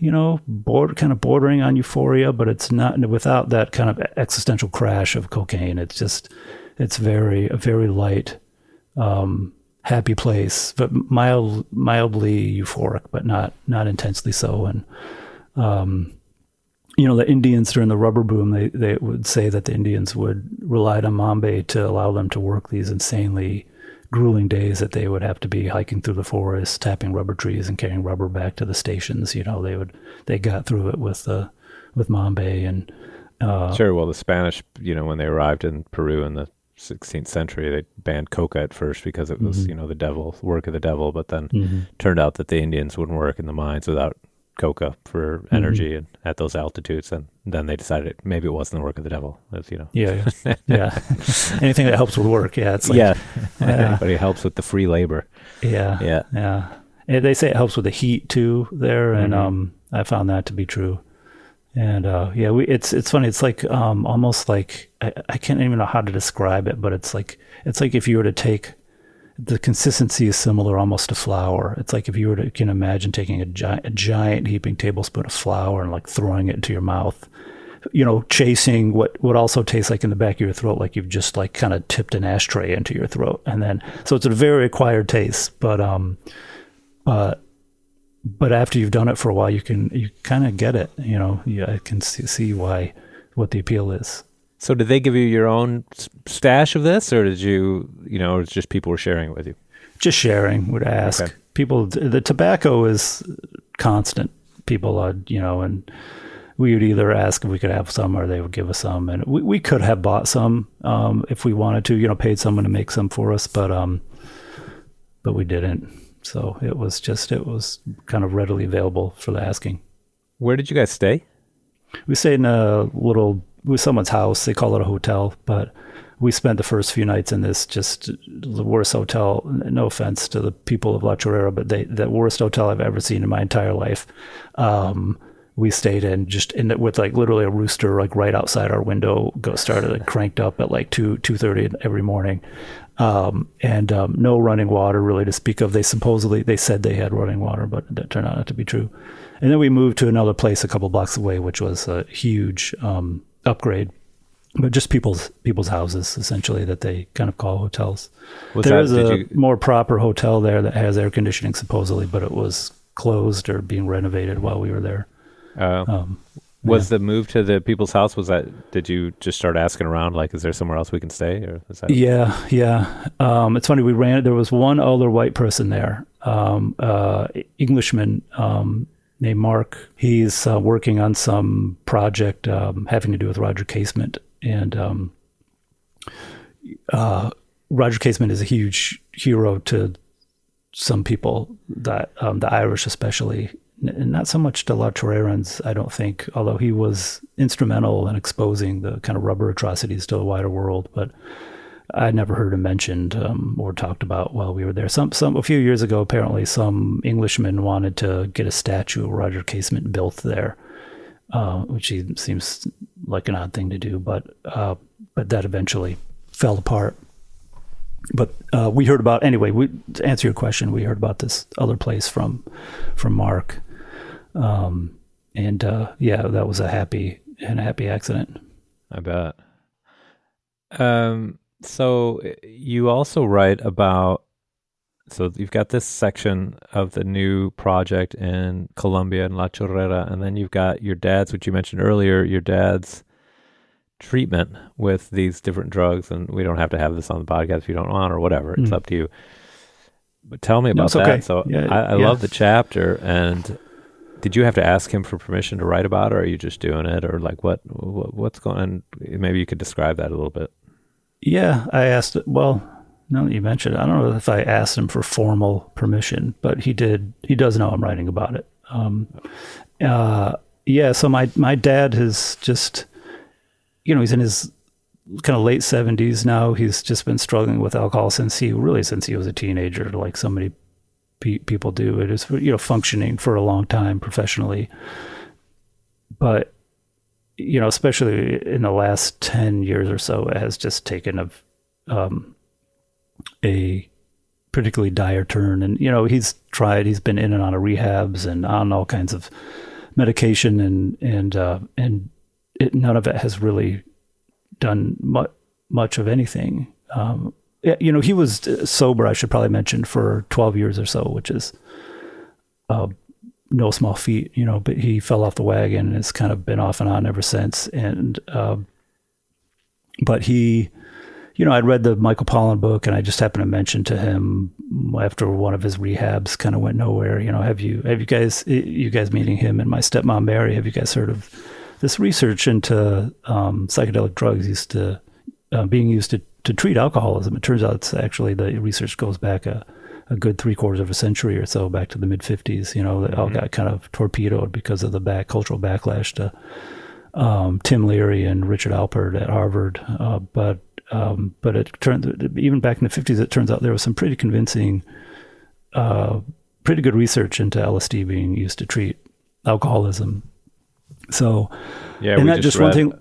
kind of bordering on euphoria, but it's not without that kind of existential crash of cocaine. It's a very light, happy place, but mildly euphoric, but not intensely so. And, the Indians during the rubber boom, they would say that the Indians would rely on Mambe to allow them to work these insanely grueling days that they would have to be hiking through the forest, tapping rubber trees and carrying rubber back to the stations. They got through it with Mambe and sure. Well, the Spanish, when they arrived in Peru in the 16th century, they banned coca at first because it was the work of the devil. But then turned out that the Indians wouldn't work in the mines without coca for energy and at those altitudes, and then they decided maybe it wasn't the work of the devil. Yeah. Anything that helps with work, it's like, anybody helps with the free labor. Yeah. And they say it helps with the heat too there, and I found that to be true. And it's funny. It's like almost like I can't even know how to describe it, but it's like if you were to take, the consistency is similar almost to flour. It's like if you can imagine taking a giant heaping tablespoon of flour and like throwing it into your mouth, chasing what also tastes like in the back of your throat, like you've just like kind of tipped an ashtray into your throat. And then, so it's a very acquired taste, but after you've done it for a while, you kind of get it, I can see what the appeal is. So did they give you your own stash of this, or did you, or it's just people were sharing it with you? Just sharing, would ask. Okay. People, the tobacco is constant. People, and we would either ask if we could have some or they would give us some. And we could have bought some if we wanted to, paid someone to make some for us, but we didn't. So it was kind of readily available for the asking. Where did you guys stay? We stayed in with someone's house. They call it a hotel, but we spent the first few nights in this, just the worst hotel. No offense to the people of La Chorrera, but the worst hotel I've ever seen in my entire life. We stayed with like literally a rooster like right outside our window. Started cranked up at like 2:30 every morning, and no running water really to speak of. They said they had running water, but that turned out not to be true. And then we moved to another place a couple blocks away, which was a huge upgrade, but just people's houses essentially that they kind of call hotels. There is a more proper hotel there that has air conditioning supposedly, but it was closed or being renovated while we were there. Was the move to the people's house, did you just start asking around, like, is there somewhere else we can stay? Or is that... Yeah. It's funny, there was one other white person there, Englishman, named Mark. He's working on some project having to do with Roger Casement. And Roger Casement is a huge hero to some people, that the Irish especially, and not so much to La Chorrerans, I don't think, although he was instrumental in exposing the kind of rubber atrocities to the wider world. But I'd never heard him mentioned or talked about while we were there. A few years ago, apparently, some Englishman wanted to get a statue of Roger Casement built there, which seems like an odd thing to do, but that eventually fell apart. But we heard about, anyway, to answer your question, we heard about this other place from Mark. That was a happy accident. I bet. So you also write about, so you've got this section of the new project in Colombia and La Chorrera, and then you've got your dad's, which you mentioned earlier, your dad's treatment with these different drugs. And we don't have to have this on the podcast if you don't want or whatever. It's up to you. But tell me about that. Okay. So I love the chapter. And did you have to ask him for permission to write about it, or are you just doing it, or like what's going on? Maybe you could describe that a little bit. Yeah, I asked. Well, now that you mentioned it, I don't know if I asked him for formal permission, but he did. He does know I'm writing about it. Yeah. So my dad has just, he's in his kind of late 70s now. He's just been struggling with alcohol since he was a teenager, like so many people do. It is, functioning for a long time professionally, but especially in the last 10 years or so, it has just taken a particularly dire turn. And he's been in and out of rehabs and on all kinds of medication, and none of it has really done much of anything. He was sober, I should probably mention, for 12 years or so, which is no small feat, but he fell off the wagon and has kind of been off and on ever since. And, but he, I'd read the Michael Pollan book, and I just happened to mention to him after one of his rehabs kind of went nowhere, have you guys meeting him and my stepmom, Mary, have you guys heard of this research into, psychedelic drugs being used to treat alcoholism? It turns out it's actually, the research goes back a good 3/4 of a century or so, back to the mid 50s. They all got kind of torpedoed because of the cultural backlash to Tim Leary and Richard Alpert at Harvard. But it turned, even back in the 50s, it turns out there was some pretty convincing, pretty good research into LSD being used to treat alcoholism. So, yeah, and that just one thing.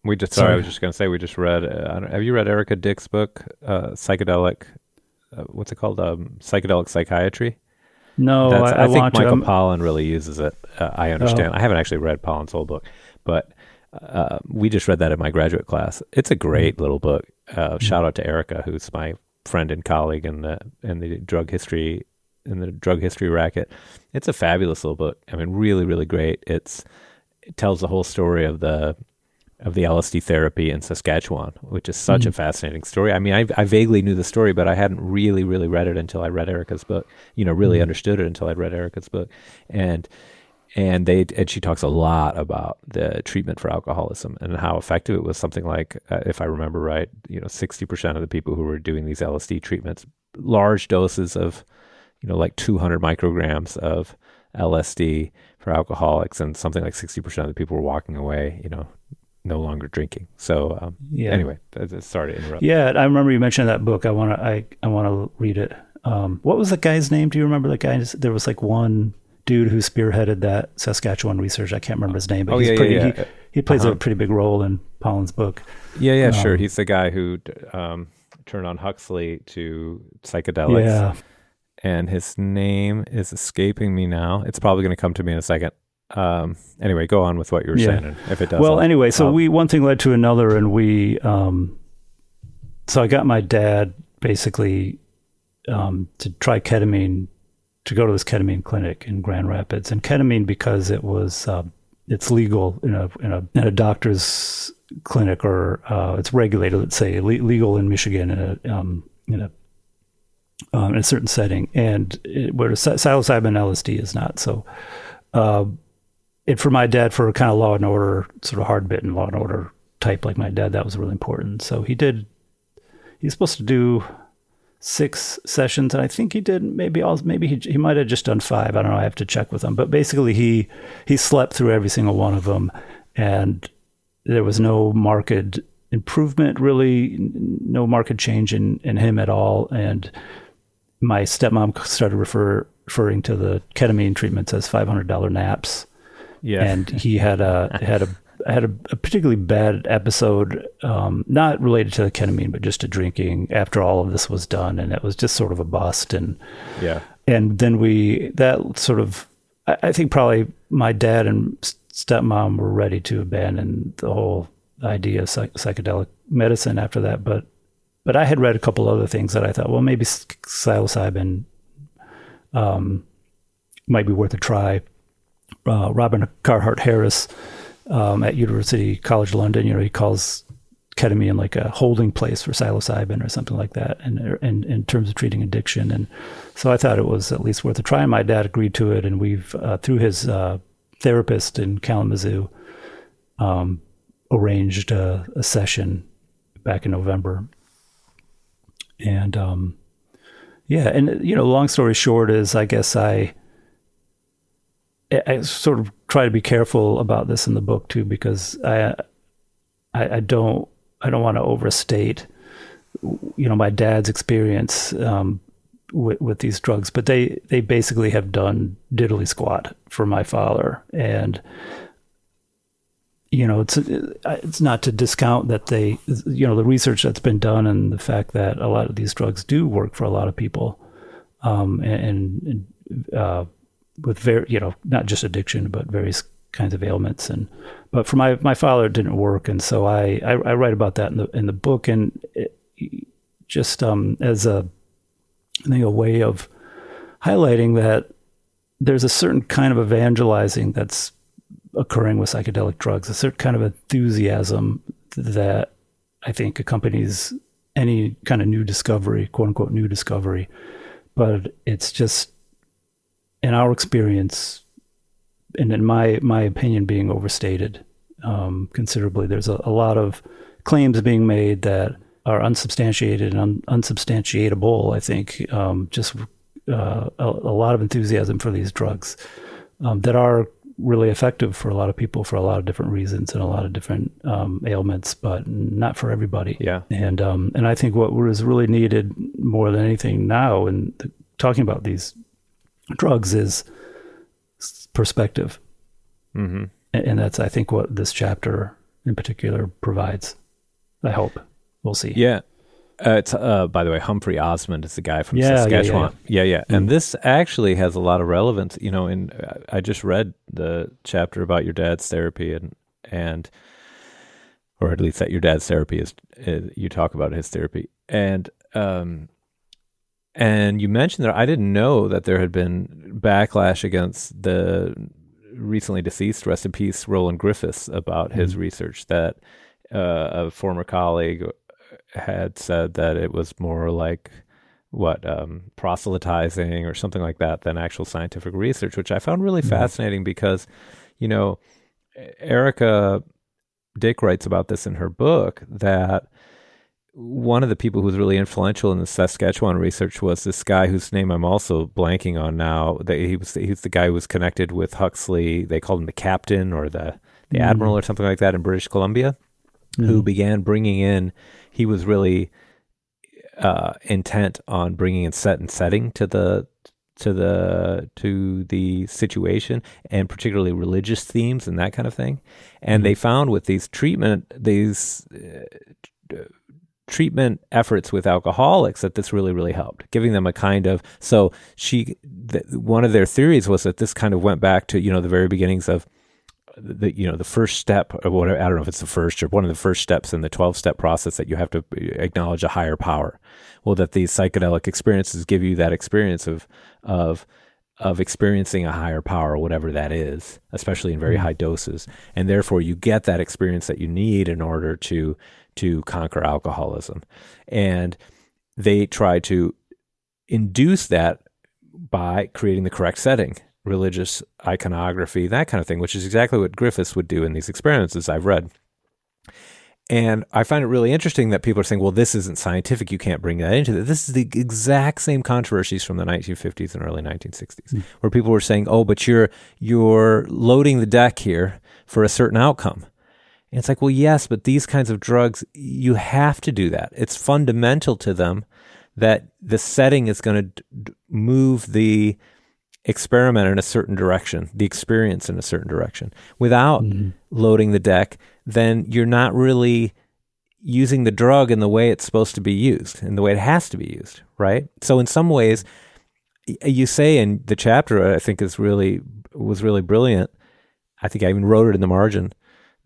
I was just going to say, we just read, have you read Erika Dyck's book, Psychedelic? What's it called? Psychedelic Psychiatry? No, I think Michael Pollan really uses it. I understand. I haven't actually read Pollan's whole book, but we just read that in my graduate class. It's a great little book. Shout out to Erika, who's my friend and colleague in the drug history racket. It's a fabulous little book. I mean, really, really great. It tells the whole story of the LSD therapy in Saskatchewan, which is such a fascinating story. I mean, I vaguely knew the story, but I hadn't really, really read it until I read Erika's book, really understood it until I'd read Erika's book. And she talks a lot about the treatment for alcoholism and how effective it was. Something like, if I remember right, 60% of the people who were doing these LSD treatments, large doses of, like 200 micrograms of LSD for alcoholics, and something like 60% of the people were walking away, no longer drinking. So anyway, sorry to interrupt. Yeah, I remember you mentioned that book. I want to read it. What was the guy's name? Do you remember the guy? There was like one dude who spearheaded that Saskatchewan research. I can't remember his name, but he plays a pretty big role in Pollan's book. Yeah, sure. He's the guy who turned on Huxley to psychedelics. Yeah. And his name is escaping me now. It's probably going to come to me in a second. Anyway, go on with what you were saying. And if it does, one thing led to another, and so I got my dad basically to try ketamine, to go to this ketamine clinic in Grand Rapids. And ketamine, because it was it's legal in a doctor's clinic, or it's regulated, let's say, legal in Michigan in a certain setting, and where psilocybin LSD is not. So, for my dad, for a kind of law and order, sort of hard-bitten law and order type like my dad, that was really important. So he's supposed to do 6 sessions, and I think he did maybe he might have just done 5. I don't know. I have to check with him. But basically, he slept through every single one of them, and there was no marked improvement, really, no marked change in him at all. And my stepmom started referring to the ketamine treatments as $500 naps. Yeah, and he had a particularly bad episode, not related to the ketamine, but just to drinking after all of this was done, and it was just sort of a bust. And and then I think probably my dad and stepmom were ready to abandon the whole idea of psychedelic medicine after that. But but I had read a couple other things that I thought, well, maybe psilocybin might be worth a try. Robin Carhart Harris at University College London, he calls ketamine like a holding place for psilocybin or something like that, and in terms of treating addiction. And so I thought it was at least worth a try. And my dad agreed to it, and we've through his therapist in Kalamazoo arranged a session back in November. And long story short is, I guess I sort of try to be careful about this in the book too, because I don't want to overstate, my dad's experience with these drugs, but they basically have done diddly squat for my father. And, it's not to discount that the research that's been done and the fact that a lot of these drugs do work for a lot of people, and with not just addiction, but various kinds of ailments. But for my father, it didn't work. And so I write about that in the book, and just as a way of highlighting that there's a certain kind of evangelizing that's occurring with psychedelic drugs, a certain kind of enthusiasm that I think accompanies any kind of new discovery, quote unquote new discovery. But it's just, in our experience, and in my opinion, being overstated considerably. There's a lot of claims being made that are unsubstantiated and unsubstantiatable, I think. Just a lot of enthusiasm for these drugs that are really effective for a lot of people for a lot of different reasons and a lot of different ailments, but not for everybody. Yeah. And I think what was really needed more than anything now in talking about these drugs is perspective. Mm-hmm. And that's, I think, what this chapter in particular provides. I hope. We'll see. Yeah. It's by the way, Humphrey Osmond is the guy from Saskatchewan. Yeah. Mm-hmm. And this actually has a lot of relevance. I just read the chapter about your dad's therapy and or at least that your dad's therapy is you talk about his therapy. And you mentioned that I didn't know that there had been backlash against the recently deceased, rest in peace, Roland Griffiths, about his research, that a former colleague had said that it was more like proselytizing or something like that than actual scientific research, which I found really fascinating because, Erika Dyck writes about this in her book, that one of the people who was really influential in the Saskatchewan research was this guy whose name I'm also blanking on now. He was the guy who was connected with Huxley. They called him the captain or the admiral or something like that in British Columbia, who began bringing in. He was really intent on bringing in setting to the situation, and particularly religious themes and that kind of thing. And they found with these treatment efforts with alcoholics that this really, really helped, giving them a kind of, one of their theories was that this kind of went back to, the very beginnings of the first step, or whatever, I don't know if it's the first or one of the first steps in the 12-step process, that you have to acknowledge a higher power. Well, that these psychedelic experiences give you that experience of experiencing a higher power, whatever that is, especially in very high doses. And therefore you get that experience that you need in order to conquer alcoholism. And they try to induce that by creating the correct setting, religious iconography, that kind of thing, which is exactly what Griffiths would do in these experiments, as I've read. And I find it really interesting that people are saying, well, this isn't scientific, you can't bring that into this. This is the exact same controversies from the 1950s and early 1960s, where people were saying, oh, but you're loading the deck here for a certain outcome. And it's like, well, yes, but these kinds of drugs, you have to do that. It's fundamental to them that the setting is going to move the experiment in a certain direction, the experience in a certain direction. Without loading the deck, then you're not really using the drug in the way it's supposed to be used, in the way it has to be used, right? So in some ways, you say in the chapter, I think was really brilliant, I think I even wrote it in the margin,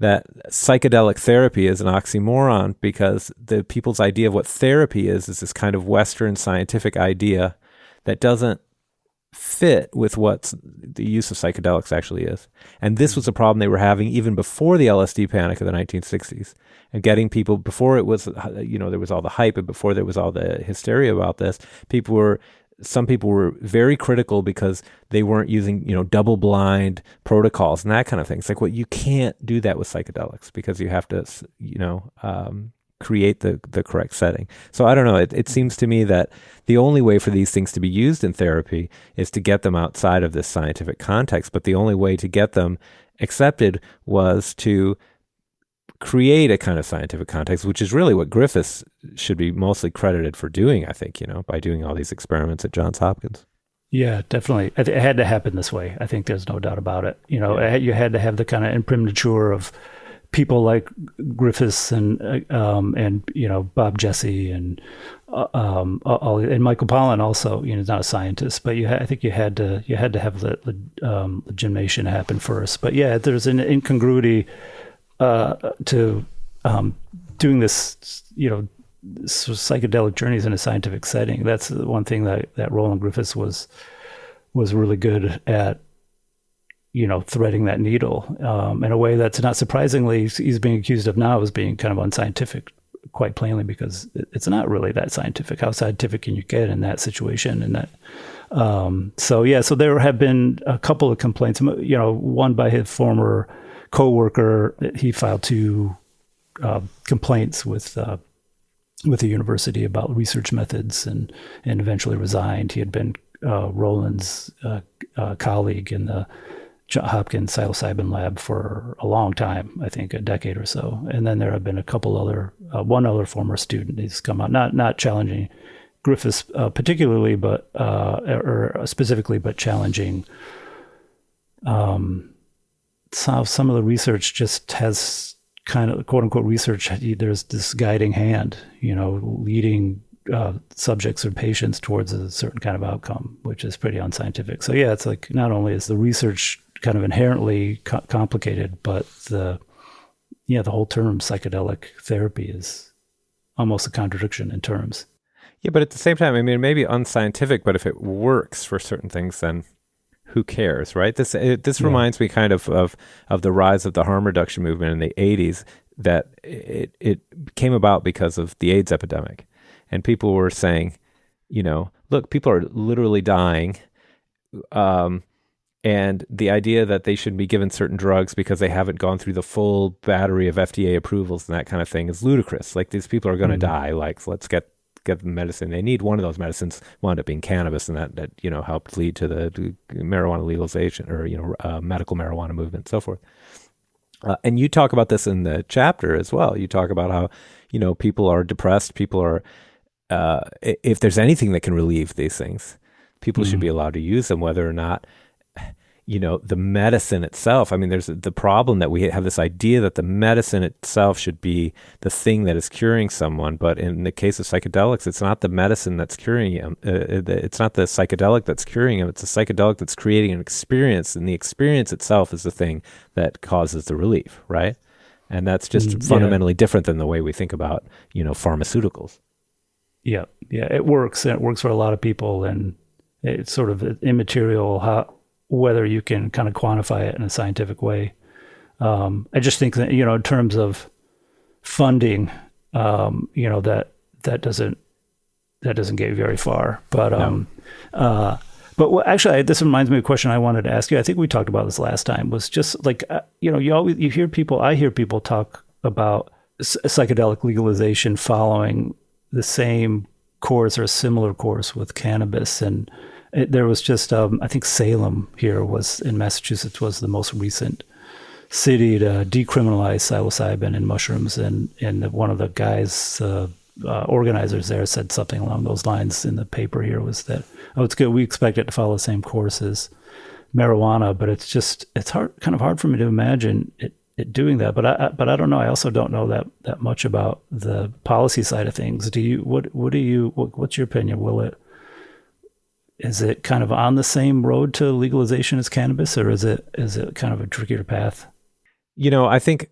that psychedelic therapy is an oxymoron, because the people's idea of what therapy is this kind of Western scientific idea that doesn't fit with what the use of psychedelics actually is. And this was a problem they were having even before the LSD panic of the 1960s, and getting people, before it was, there was all the hype, and before there was all the hysteria about this, some people were very critical because they weren't using, double-blind protocols and that kind of thing. It's like, well, you can't do that with psychedelics because you have to, create the correct setting. So I don't know. It seems to me that the only way for these things to be used in therapy is to get them outside of this scientific context. But the only way to get them accepted was to create a kind of scientific context, which is really what Griffiths should be mostly credited for doing, I think, by doing all these experiments at Johns Hopkins. Yeah, definitely. It had to happen this way. I think there's no doubt about it. You had to have the kind of imprimatur of people like Griffiths and Bob Jesse and and Michael Pollan also. He's not a scientist, but I think you had to have the legitimation happen first. But yeah, there's an incongruity to doing this, psychedelic journeys in a scientific setting. That's the one thing that Roland Griffiths was really good at, threading that needle in a way that's, not surprisingly, he's being accused of now as being kind of unscientific, quite plainly, because it's not really that scientific. How scientific can you get in that situation? And that, so there have been a couple of complaints, one by his former co-worker. He filed 2 complaints with the university about research methods, and eventually resigned. He had been Roland's colleague in the Hopkins psilocybin lab for a long time, I think a decade or so. And then there have been a couple other, one other former student who's come out, not challenging Griffiths particularly, but or specifically, but challenging some of the research just has kind of, quote unquote, research. There's this guiding hand, leading subjects or patients towards a certain kind of outcome, which is pretty unscientific. So yeah, it's like, not only is the research kind of inherently complicated, but the whole term psychedelic therapy is almost a contradiction in terms. Yeah, but at the same time, I mean, it may be unscientific, but if it works for certain things, then who cares, right? This reminds me kind of the rise of the harm reduction movement in the 80s, that it came about because of the AIDS epidemic. And people were saying, look, people are literally dying. And the idea that they should be given certain drugs because they haven't gone through the full battery of FDA approvals and that kind of thing is ludicrous. Like, these people are going to die. Like, let's get the medicine. They need one of those medicines, wound up being cannabis, and that helped lead to the marijuana legalization, or medical marijuana movement and so forth. And you talk about this in the chapter as well. You talk about how people are depressed, people are if there's anything that can relieve these things, people should be allowed to use them, whether or not the medicine itself. I mean, there's the problem that we have this idea that the medicine itself should be the thing that is curing someone. But in the case of psychedelics, it's not the medicine that's curing him. It's not the psychedelic that's curing him. It's a psychedelic that's creating an experience, and the experience itself is the thing that causes the relief, right? And that's just fundamentally different than the way we think about, pharmaceuticals. Yeah, it works. And it works for a lot of people, and it's sort of immaterial whether you can kind of quantify it in a scientific way. I just think that, in terms of funding, that doesn't get you very far. But actually, this reminds me of a question I wanted to ask you. I think we talked about this last time. Was just like, I hear people talk about psychedelic legalization following the same course or a similar course with cannabis. And there was just, I think Salem here in Massachusetts was the most recent city to decriminalize psilocybin and mushrooms. And one of the guys, organizers there, said something along those lines in the paper here, was that, it's good, we expect it to follow the same course as marijuana, but it's kind of hard for me to imagine it doing that. But I don't know. I also don't know that much about the policy side of things. What's your opinion? Is it kind of on the same road to legalization as cannabis, or is it kind of a trickier path? I think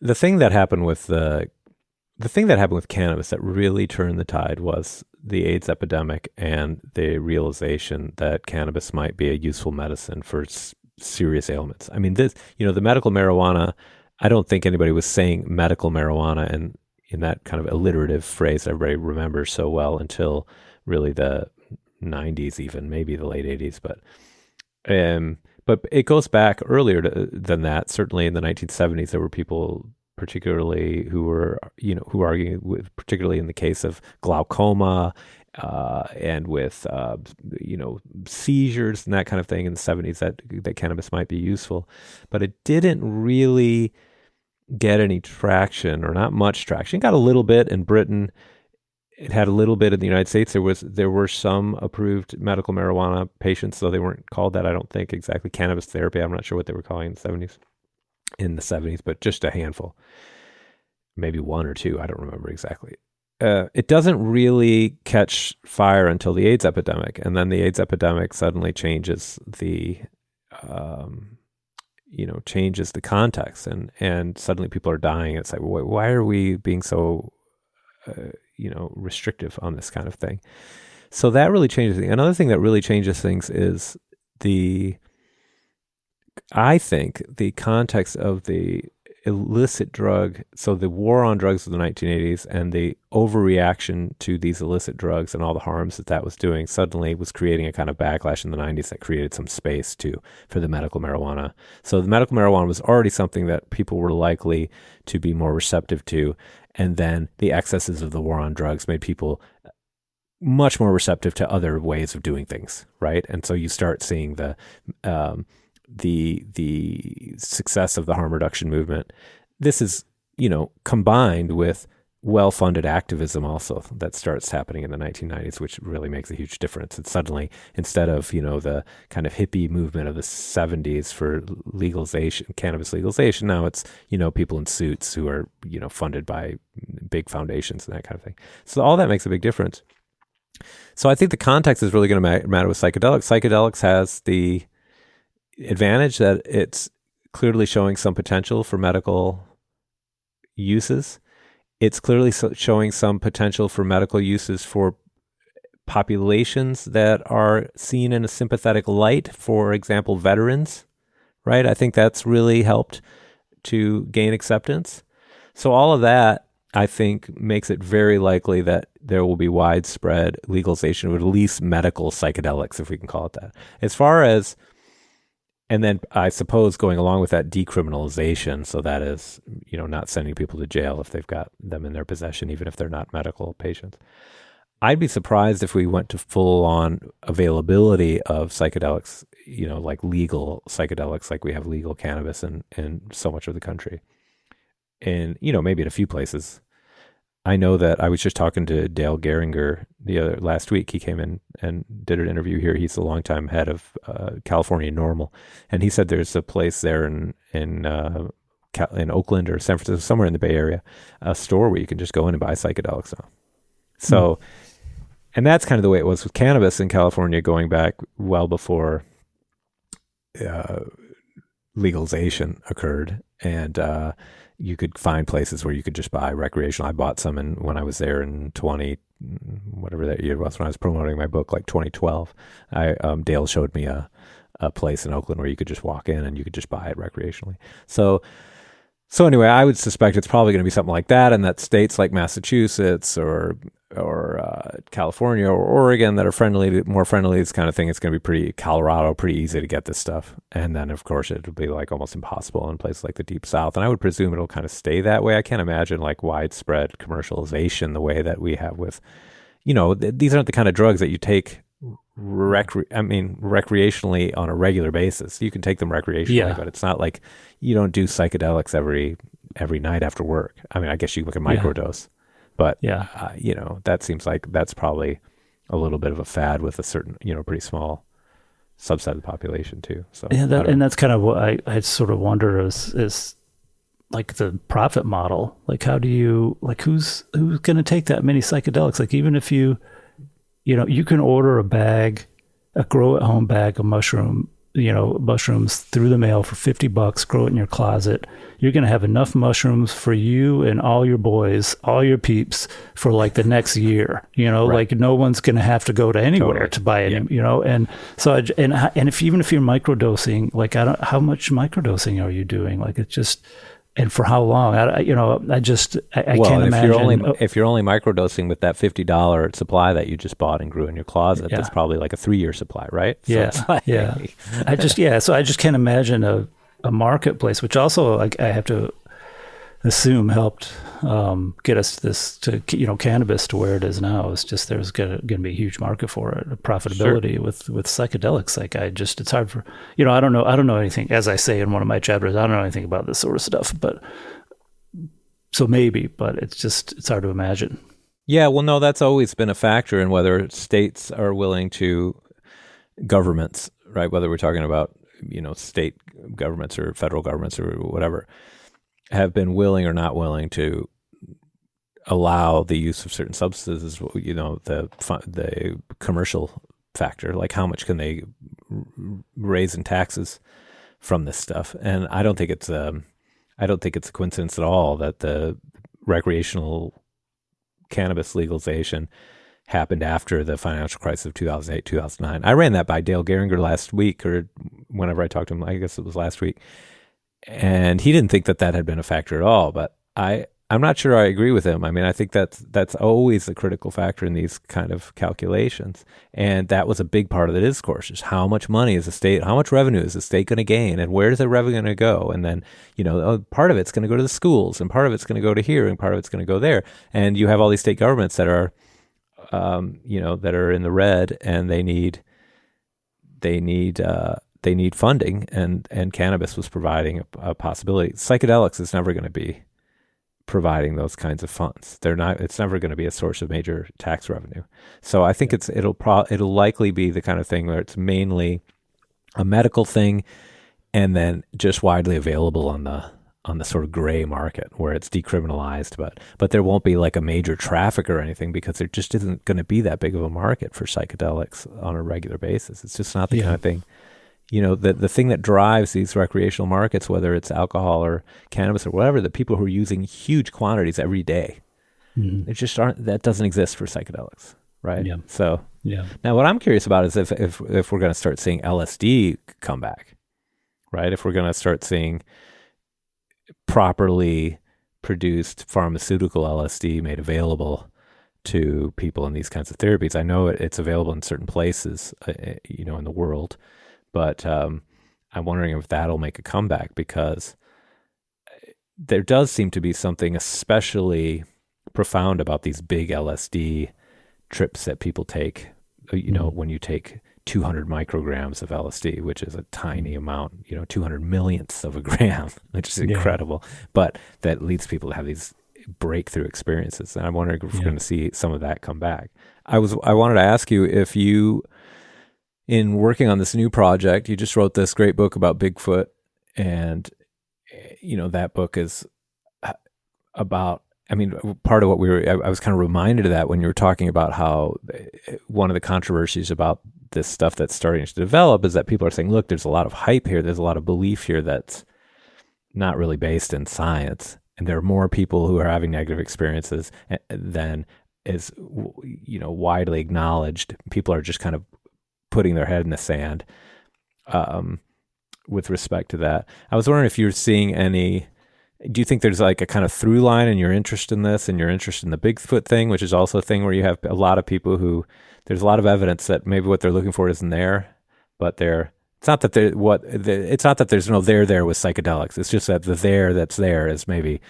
the thing that happened with the thing that happened with cannabis that really turned the tide was the AIDS epidemic and the realization that cannabis might be a useful medicine for serious ailments. I mean, the medical marijuana, I don't think anybody was saying medical marijuana and in that kind of alliterative phrase everybody remembers so well until really the 90s, even maybe the late 80s. But it goes back earlier than that. Certainly in the 1970s, there were people particularly who were, who argued with, particularly in the case of glaucoma and with, seizures and that kind of thing in the 70s that cannabis might be useful. But it didn't really get any traction, or not much traction. It got a little bit in Britain. It had a little bit in the United States. There were some approved medical marijuana patients, though they weren't called that, I don't think, exactly cannabis therapy. I'm not sure what they were calling in the 70s, but just a handful, maybe one or two. I don't remember exactly. It doesn't really catch fire until the AIDS epidemic, and then the AIDS epidemic suddenly changes the changes the context, and suddenly people are dying. It's like, why are we being so restrictive on this kind of thing? So that really changes things. Another thing that really changes things is I think the context of the illicit drug, so the war on drugs of the 1980s and the overreaction to these illicit drugs and all the harms that was doing suddenly was creating a kind of backlash in the 90s that created some space too for the medical marijuana. So the medical marijuana was already something that people were likely to be more receptive to, and then the excesses of the war on drugs made people much more receptive to other ways of doing things, right? And so you start seeing the success of the harm reduction movement. This is, combined with well-funded activism also that starts happening in the 1990s, which really makes a huge difference. And suddenly, instead of, the kind of hippie movement of the 70s for legalization, cannabis legalization, now it's, people in suits who are, funded by big foundations and that kind of thing. So all that makes a big difference. So I think the context is really going to matter with psychedelics. Psychedelics has the advantage that it's clearly showing some potential for medical uses. It's clearly showing some potential for medical uses for populations that are seen in a sympathetic light, for example, veterans, right? I think that's really helped to gain acceptance. So all of that, I think, makes it very likely that there will be widespread legalization of at least medical psychedelics, if we can call it that. As far as, and then I suppose going along with that, decriminalization, so that is, not sending people to jail if they've got them in their possession, even if they're not medical patients. I'd be surprised if we went to full-on availability of psychedelics, like legal psychedelics, like we have legal cannabis in so much of the country. And, maybe in a few places. I know that I was just talking to Dale Geringer last week. He came in and did an interview here. He's the longtime head of California Normal, and he said there's a place there in Oakland or San Francisco, somewhere in the Bay Area, a store where you can just go in and buy psychedelics now. So, and that's kind of the way it was with cannabis in California, going back well before legalization occurred, and you could find places where you could just buy recreational. I bought some when I was there in whatever that year was, when I was promoting my book, like 2012. Dale showed me a place in Oakland where you could just walk in and you could just buy it recreationally. So anyway, I would suspect it's probably going to be something like that, and that states like Massachusetts or California or Oregon that are more friendly, this kind of thing, it's going to be Colorado, pretty easy to get this stuff. And then, of course, it'll be like almost impossible in places like the Deep South. And I would presume it'll kind of stay that way. I can't imagine like widespread commercialization the way that we have with, these aren't the kind of drugs that you take recreationally on a regular basis. You can take them recreationally, but it's not like you don't do psychedelics every night after work. I mean, I guess you can microdose. But, that seems like that's probably a little bit of a fad with a certain, pretty small subset of the population too. So that's kind of what I sort of wonder is like the profit model. Like, how do you, like, who's going to take that many psychedelics? Like, even if you can order a grow at home bag of mushroom mushrooms through the mail for $50, grow it in your closet. You're going to have enough mushrooms for you and all your boys, all your peeps for like the next year, Right. like no one's going to have to go to anywhere to buy any, and so, and even if you're microdosing, like, how much microdosing are you doing? Like, it's just, and for how long? I can't imagine. If you're only microdosing with that $50 supply that you just bought and grew in your closet, that's probably like a 3-year supply, right? So So I just can't imagine a marketplace, which also I have to assume helped get us to cannabis to where it is now. It's just there's going to be a huge market for it, profitability with psychedelics. Like it's hard for I don't know anything. As I say in one of my chapters, I don't know anything about this sort of stuff. But so maybe, but it's hard to imagine. Yeah, well, no, that's always been a factor in whether states are willing to, governments, right? Whether we're talking about state governments or federal governments or whatever, have been willing or not willing to allow the use of certain substances, the commercial factor, like how much can they raise in taxes from this stuff. And I don't think it's a coincidence at all that the recreational cannabis legalization happened after the financial crisis of 2008, 2009. I ran that by Dale Geringer last week, or whenever I talked to him, I guess it was last week. And he didn't think that had been a factor at all, but I'm not sure I agree with him. I mean, I think that's always the critical factor in these kind of calculations. And that was a big part of the discourse, is how much money is the state, how much revenue is the state going to gain, and where is the revenue going to go? And then, part of it's going to go to the schools, and part of it's going to go to here, and part of it's going to go there. And you have all these state governments that are, that are in the red, and they need funding, and cannabis was providing a possibility. Psychedelics is never going to be providing those kinds of funds. It's never going to be a source of major tax revenue. So I think it'll likely be the kind of thing where it's mainly a medical thing, and then just widely available on the sort of gray market where it's decriminalized, but there won't be like a major traffic or anything, because there just isn't going to be that big of a market for psychedelics on a regular basis. It's just not the kind of thing. The thing that drives these recreational markets, whether it's alcohol or cannabis or whatever, the people who are using huge quantities every day, it just that doesn't exist for psychedelics, right? Yeah. So now what I'm curious about is if we're going to start seeing LSD come back, right? If we're going to start seeing properly produced pharmaceutical LSD made available to people in these kinds of therapies. I know it's available in certain places, in the world. But I'm wondering if that'll make a comeback, because there does seem to be something especially profound about these big LSD trips that people take, when you take 200 micrograms of LSD, which is a tiny amount, 200 millionths of a gram, which is incredible. But that leads people to have these breakthrough experiences. And I'm wondering if we're going to see some of that come back. I wanted to ask you if you, in working on this new project, you just wrote this great book about Bigfoot, and that book is about, part of what I was kind of reminded of that when you were talking about how one of the controversies about this stuff that's starting to develop is that people are saying, look, there's a lot of hype here, there's a lot of belief here that's not really based in science, and there are more people who are having negative experiences than is widely acknowledged. People are just kind of putting their head in the sand with respect to that. I was wondering if you're seeing do you think there's like a kind of through line in your interest in this, and your interest in the Bigfoot thing, which is also a thing where you have a lot of people who, there's a lot of evidence that maybe what they're looking for isn't there, but it's not that there's no there with psychedelics. It's just that the that's there is maybe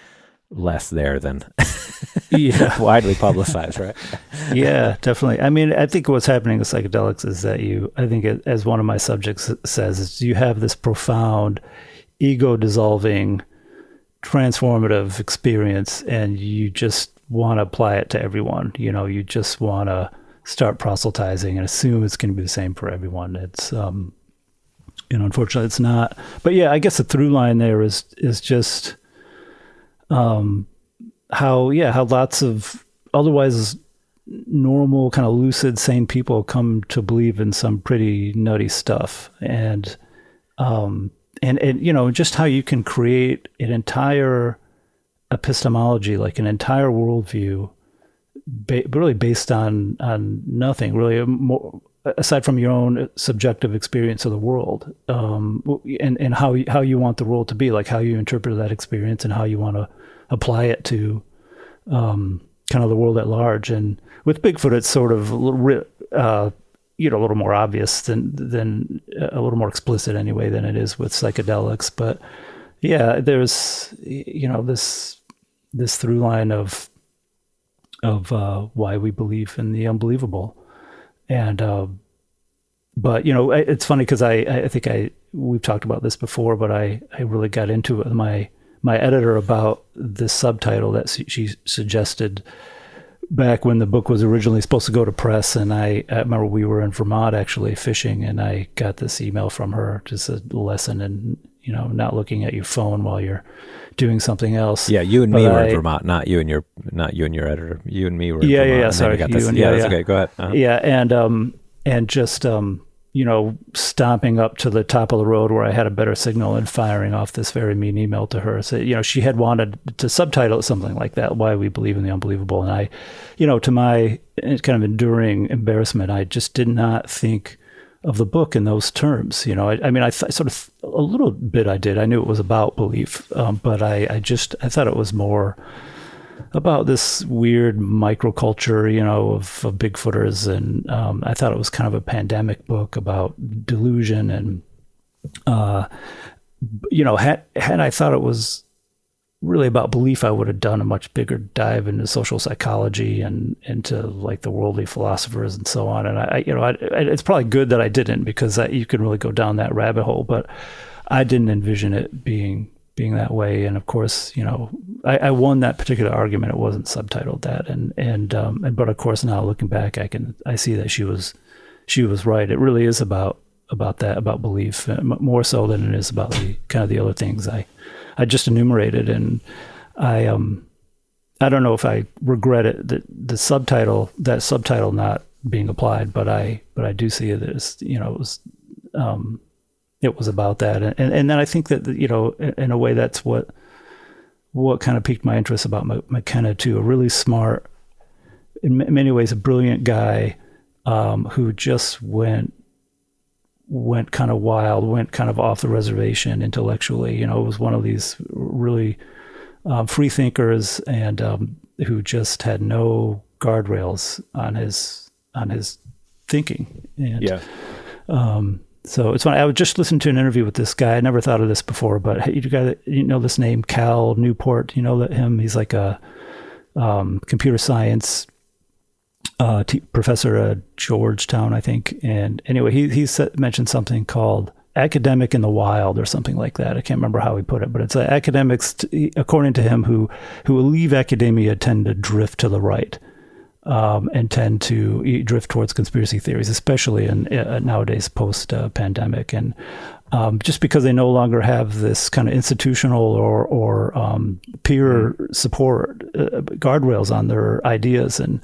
less there than widely publicized, right? Yeah, definitely. I think what's happening with psychedelics is that as one of my subjects says, is you have this profound ego dissolving transformative experience, and you just want to apply it to everyone. You just want to start proselytizing and assume it's going to be the same for everyone. It's unfortunately it's not. But yeah, I guess the through line there is just how lots of otherwise normal, kind of lucid, sane people come to believe in some pretty nutty stuff. And And just how you can create an entire epistemology, like an entire worldview, really based on nothing really more aside from your own subjective experience of the world, and how you want the world to be, like how you interpret that experience and how you want to apply it to kind of the world at large. And with Bigfoot, it's sort of a little more obvious than a little more explicit anyway than it is with psychedelics. But yeah, there's this through line of why we believe in the unbelievable. And but it's funny because I think we've talked about this before, but I really got into it with my editor about this subtitle that she suggested back when the book was originally supposed to go to press. And I remember we were in Vermont actually fishing, and I got this email from her, just a lesson in not looking at your phone while you're doing something else. Yeah, you and me were in Vermont, not you and your editor. You and me were in Vermont. Yeah. Sorry, that's okay. Go ahead. Uh-huh. Yeah, and just stomping up to the top of the road where I had a better signal and firing off this very mean email to her. So she had wanted to subtitle it something like that, "Why We Believe in the Unbelievable," and I, to my kind of enduring embarrassment, I just did not think of the book in those terms. I sort of a little bit I did. I knew it was about belief, but I thought it was more about this weird microculture, of Bigfooters. And I thought it was kind of a pandemic book about delusion. And, had I thought it was really about belief, I would have done a much bigger dive into social psychology and into like the worldly philosophers and so on. And it's probably good that I didn't, because you can really go down that rabbit hole, but I didn't envision it being that way. And of course, I won that particular argument. It wasn't subtitled that. But of course now looking back, I see that she was right. It really is about that, about belief, more so than it is about the other things I just enumerated. And I don't know if I regret it, that subtitle not being applied, but I do see it as, it was about that. And then I think that, in a way that's what kind of piqued my interest about McKenna too. A really smart, in many ways, a brilliant guy, who just went kind of wild, went kind of off the reservation intellectually. It was one of these really free thinkers, and who just had no guardrails on his thinking. And, yeah. So it's funny. I was just listening to an interview with this guy. I never thought of this before, but you know this name, Cal Newport. You know him? He's like a computer science professor at Georgetown, I think. And anyway, he mentioned something called academic in the wild or something like that. I can't remember how he put it, but it's academics, according to him, who leave academia tend to drift to the right. And tend to drift towards conspiracy theories, especially in nowadays post-pandemic. And just because they no longer have this kind of institutional or peer support guardrails on their ideas. And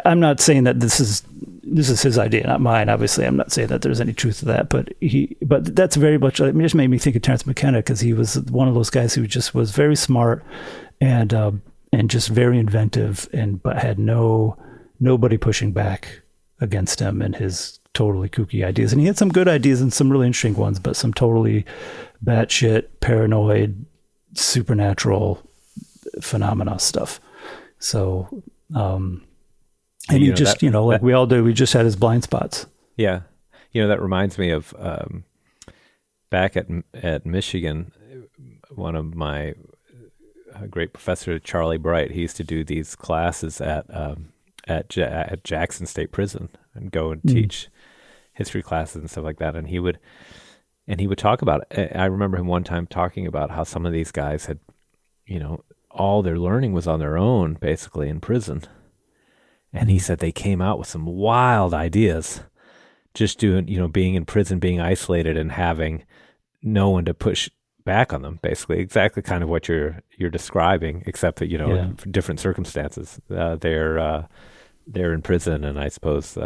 I'm not saying that this is his idea, not mine. Obviously, I'm not saying that there's any truth to that. But that's very much. It just made me think of Terence McKenna, because he was one of those guys who just was very smart and just very inventive, but had nobody pushing back against him and his totally kooky ideas. And he had some good ideas and some really interesting ones, but some totally batshit, paranoid, supernatural phenomena stuff. So, and he just, like we all do, we just had his blind spots. Yeah. That reminds me of back at Michigan, one of my great professor, Charlie Bright, he used to do these classes at Jackson State Prison and go and teach history classes and stuff like that. And he would talk about it. I remember him one time talking about how some of these guys had, all their learning was on their own, basically, in prison. And he said they came out with some wild ideas, just doing, being in prison, being isolated, and having no one to push back on them, basically exactly kind of what you're describing, except that for different circumstances. They're in prison, and I suppose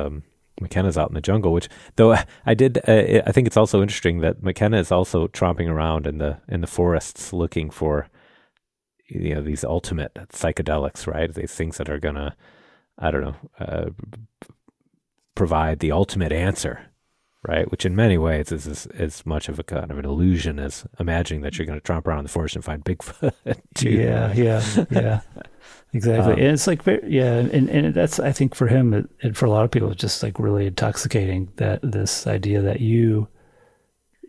McKenna's out in the jungle, which though I think it's also interesting that McKenna is also tromping around in the forests looking for, these ultimate psychedelics, right? These things that are gonna, I don't know, provide the ultimate answer, right? Which in many ways is as much of a kind of an illusion as imagining that you're going to tromp around in the forest and find Bigfoot. Too. Yeah. Exactly. And it's like, and that's, I think for him, and for a lot of people, it's just like really intoxicating, that this idea that you're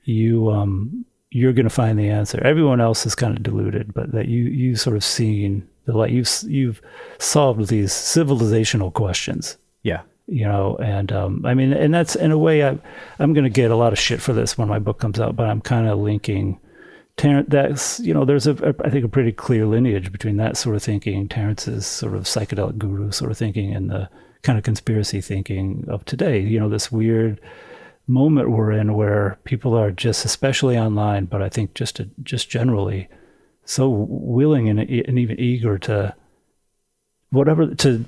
going to find the answer. Everyone else is kind of deluded, but that you sort of seen the light. You've solved these civilizational questions. Yeah. And I mean, and that's in a way, I'm going to get a lot of shit for this when my book comes out, but I'm kind of linking Terence. That's, there's I think a pretty clear lineage between that sort of thinking, Terence's sort of psychedelic guru sort of thinking, and the kind of conspiracy thinking of today. This weird moment we're in where people are just, especially online, but I think just generally, so willing and even eager to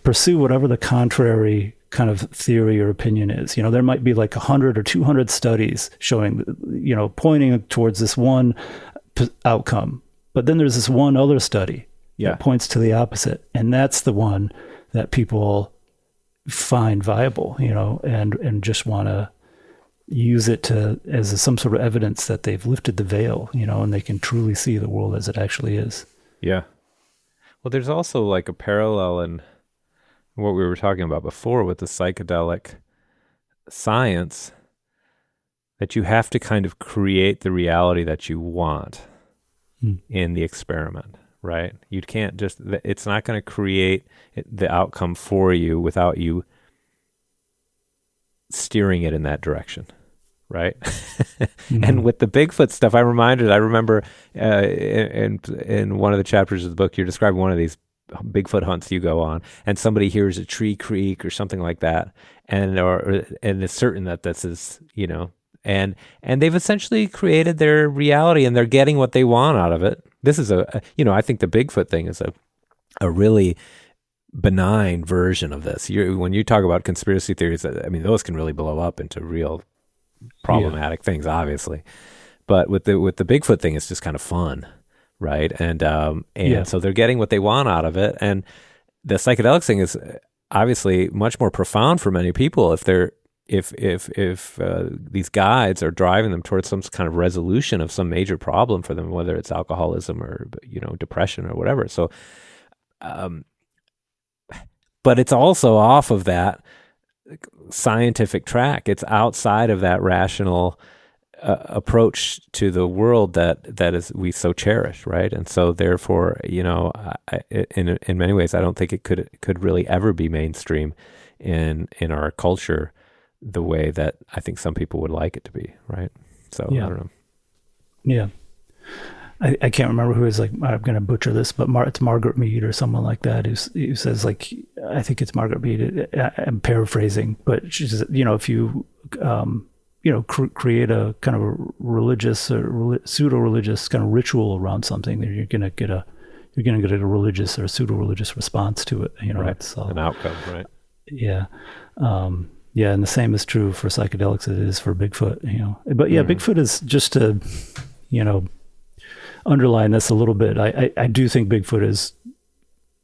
pursue whatever the contrary kind of theory or opinion is. There might be like 100 or 200 studies showing, pointing towards this one outcome, but then there's this one other study that points to the opposite, and that's the one that people find viable, and just want to use it as some sort of evidence that they've lifted the veil, and they can truly see the world as it actually is. Yeah. Well, there's also like a parallel in what we were talking about before with the psychedelic science, that you have to kind of create the reality that you want in the experiment, right? You can't just, it's not going to create the outcome for you without you steering it in that direction, right? And with the Bigfoot stuff, I remember in one of the chapters of the book, you're describing one of these Bigfoot hunts you go on, and somebody hears a tree creak or something like that, and it's certain that this is, and they've essentially created their reality, and they're getting what they want out of it. This is I think the Bigfoot thing is a really benign version of this. When you talk about conspiracy theories, I mean, those can really blow up into real problematic things, obviously. But with the Bigfoot thing, it's just kind of fun, right? And so they're getting what they want out of it. And the psychedelics thing is obviously much more profound for many people if these guides are driving them towards some kind of resolution of some major problem for them, whether it's alcoholism or depression or whatever. So, but it's also off of that scientific track. It's outside of that rational approach to the world that is we so cherish, right? And so therefore, in many ways, I don't think it could really ever be mainstream in our culture the way that I think some people would like it to be, right? So I don't know. Yeah. I can't remember who is, like, I'm going to butcher this, but it's Margaret Mead or someone like that who says, like, I think it's Margaret Mead. I'm paraphrasing, but she says, if you, create a kind of a religious or pseudo-religious kind of ritual around something, then you're going to get a religious or pseudo-religious response to it. Right. It's an outcome, right? Yeah. And the same is true for psychedelics as it is for Bigfoot, But Bigfoot is just to, underline this a little bit. I do think Bigfoot is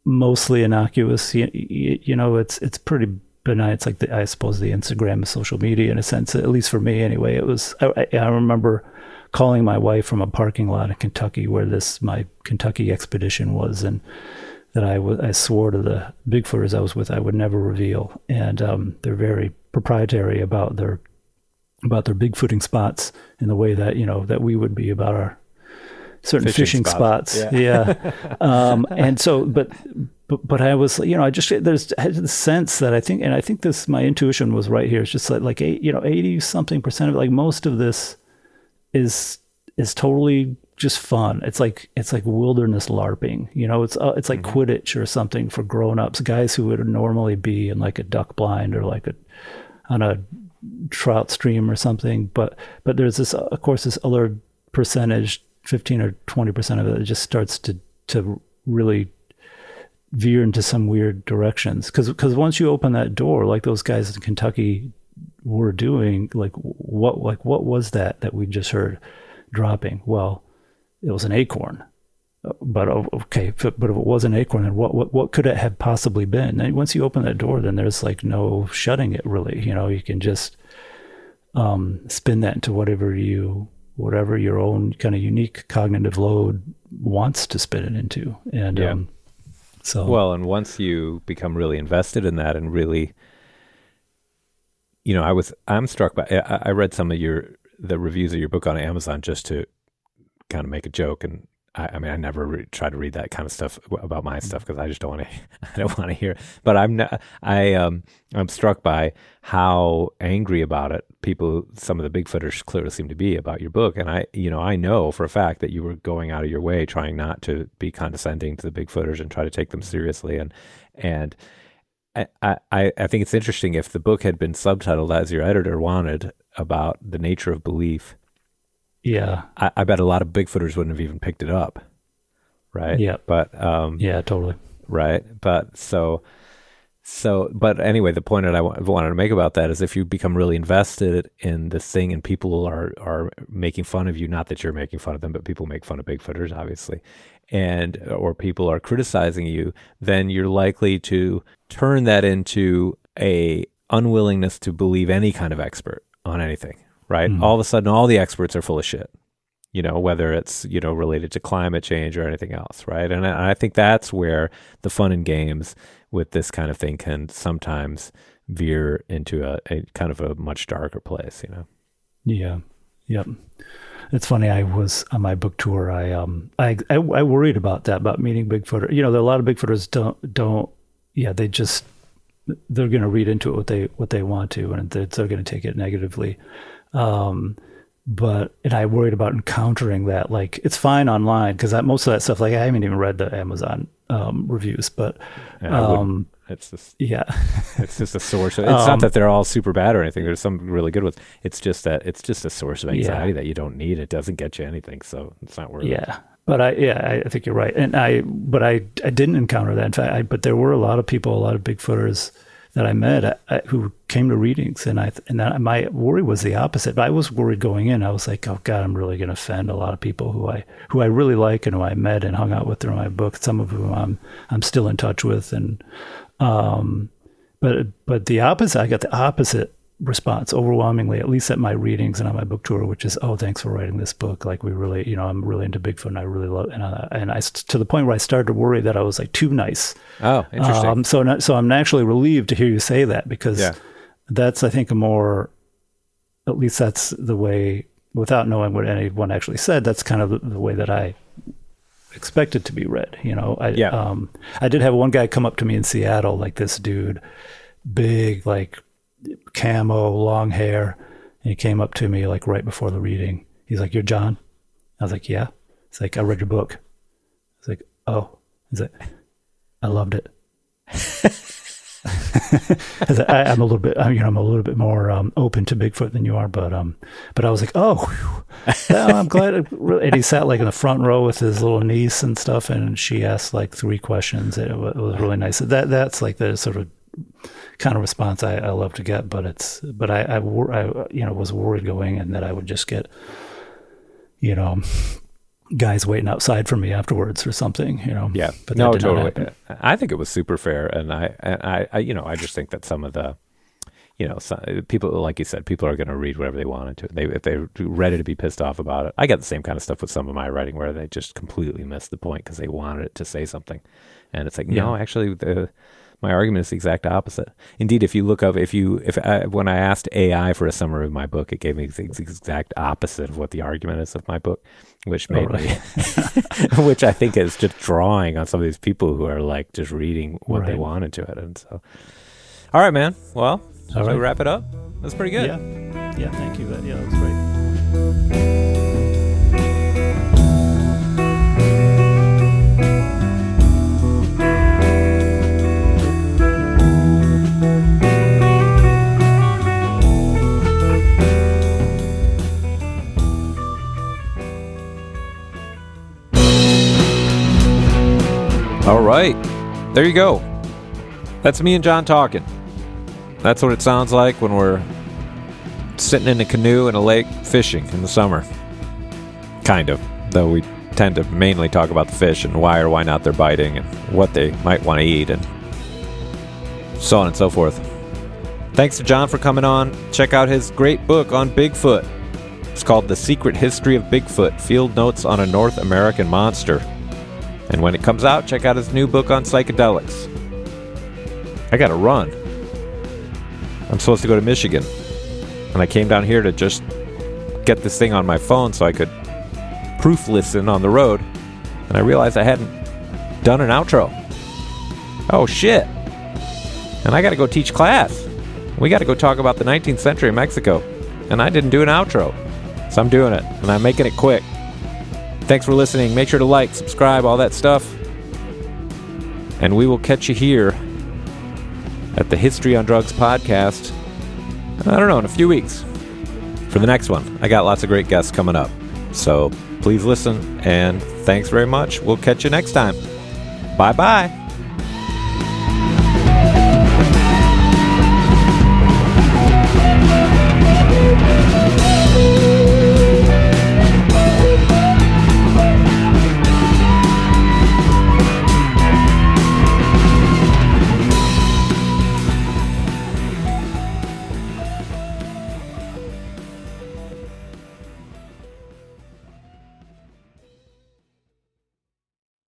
mostly innocuous. It's pretty benign. It's like I suppose the Instagram of social media in a sense, at least for me anyway. It was. I remember calling my wife from a parking lot in Kentucky where my Kentucky expedition was, and that I swore to the Bigfooters I was with I would never reveal, and they're very proprietary about their Bigfooting spots in the way that that we would be about our certain fishing spots. Yeah. And so, but I was, I had the sense that I think this, my intuition was right here. It's just like 80 something percent of it, like most of this is totally just fun. It's like wilderness LARPing, it's like Quidditch or something for grown-ups, guys who would normally be in like a duck blind or like on a trout stream or something. But there's this, of course, this other percentage, 15 or 20% of it just starts to really veer into some weird directions. Because once you open that door, like those guys in Kentucky were doing, what was that we just heard dropping? Well, it was an acorn. But okay, but if it was an acorn, then what could it have possibly been? And once you open that door, then there's like no shutting it, really. You can just spin that into whatever your own kind of unique cognitive load wants to spin it into. And and once you become really invested in that and really, I'm struck by, I read some of the reviews of your book on Amazon just to kind of make a joke. And I mean, I never try to read that kind of stuff about my stuff because I just don't want to. I don't want to hear. But I'm struck by how angry about it some of the Bigfooters clearly seem to be about your book. And I know for a fact that you were going out of your way trying not to be condescending to the Bigfooters and try to take them seriously. And I think it's interesting if the book had been subtitled as your editor wanted about the nature of belief. Yeah, I bet a lot of Bigfooters wouldn't have even picked it up, right? Yeah, but yeah, totally, right. But but anyway, the point that I wanted to make about that is if you become really invested in this thing and people are making fun of you, not that you're making fun of them, but people make fun of Bigfooters, obviously, or people are criticizing you, then you're likely to turn that into a unwillingness to believe any kind of expert on anything. Right. All of a sudden, all the experts are full of shit, whether it's, related to climate change or anything else. Right. And I think that's where the fun and games with this kind of thing can sometimes veer into a kind of a much darker place, Yeah. Yep. It's funny. I was on my book tour. I worried about that, about meeting Bigfooters. There are a lot of Bigfooters they're going to read into it what they want to, and they're going to take it negatively. But I worried about encountering that. Like, it's fine online because most of that stuff, like, I haven't even read the Amazon reviews, but it's just it's just a source. It's not that they're all super bad or anything. There's some really good ones. It's just that it's just a source of anxiety that you don't need. It doesn't get you anything, so it's not worth it. Yeah. But I think you're right, and I didn't encounter that. In fact, but there were a lot of people, a lot of Bigfooters that I met who came to readings, and my worry was the opposite. But I was worried going in. I was like, oh God, I'm really going to offend a lot of people who I really like and who I met and hung out with through my book. Some of whom I'm still in touch with, and but the opposite. I got the opposite response overwhelmingly, at least at my readings and on my book tour, which is, oh, thanks for writing this book. Like, we really, I'm really into Bigfoot, and I really love, and I to the point where I started to worry that I was like too nice. Oh, interesting. So I'm actually relieved to hear you say that, because that's, I think, at least that's the way, without knowing what anyone actually said, that's kind of the way that I expect it to be read. I did have one guy come up to me in Seattle, like this dude, big, like, camo, long hair, and he came up to me like right before the reading. He's like, "You're John?" I was like, "Yeah." He's like, "I read your book." I was like, "Oh." He's like, "I loved it." I'm a little bit more open to Bigfoot than you are, but I was like, "Oh, I'm glad." And he sat like in the front row with his little niece and stuff, and she asked like 3 questions. It was really nice. That's like the sort of kind of response I love to get, but I was worried going in that I would just get, guys waiting outside for me afterwards or something, Yeah, but no, totally. I think it was super fair, and I just think that some of the, some people, like you said, people are going to read whatever they wanted to. If they're ready to be pissed off about it. I got the same kind of stuff with some of my writing where they just completely missed the point because they wanted it to say something, and it's like, no, actually my argument is the exact opposite. Indeed, if you look up, when I asked AI for a summary of my book, it gave me the exact opposite of what the argument is of my book, which made me, which I think is just drawing on some of these people who are like just reading what they wanted to it. And so, all right, man. Well, shall we wrap it up? That's pretty good. Yeah. Thank you. Yeah, that was great. All right, there you go. That's me and John talking. That's what it sounds like when we're sitting in a canoe in a lake fishing in the summer. Kind of, though we tend to mainly talk about the fish and why or why not they're biting and what they might want to eat and so on and so forth. Thanks to John for coming on. Check out his great book on Bigfoot. It's called The Secret History of Bigfoot, Field Notes on a North American Monster. And when it comes out, check out his new book on psychedelics. I gotta run. I'm supposed to go to Michigan. And I came down here to just get this thing on my phone so I could proof listen on the road. And I realized I hadn't done an outro. Oh shit. And I gotta go teach class. We gotta go talk about the 19th century in Mexico. And I didn't do an outro. So I'm doing it, and I'm making it quick. Thanks for listening. Make sure to like, subscribe, all that stuff. And we will catch you here at the History on Drugs podcast, I don't know, in a few weeks for the next one. I got lots of great guests coming up. So please listen, and thanks very much. We'll catch you next time. Bye-bye.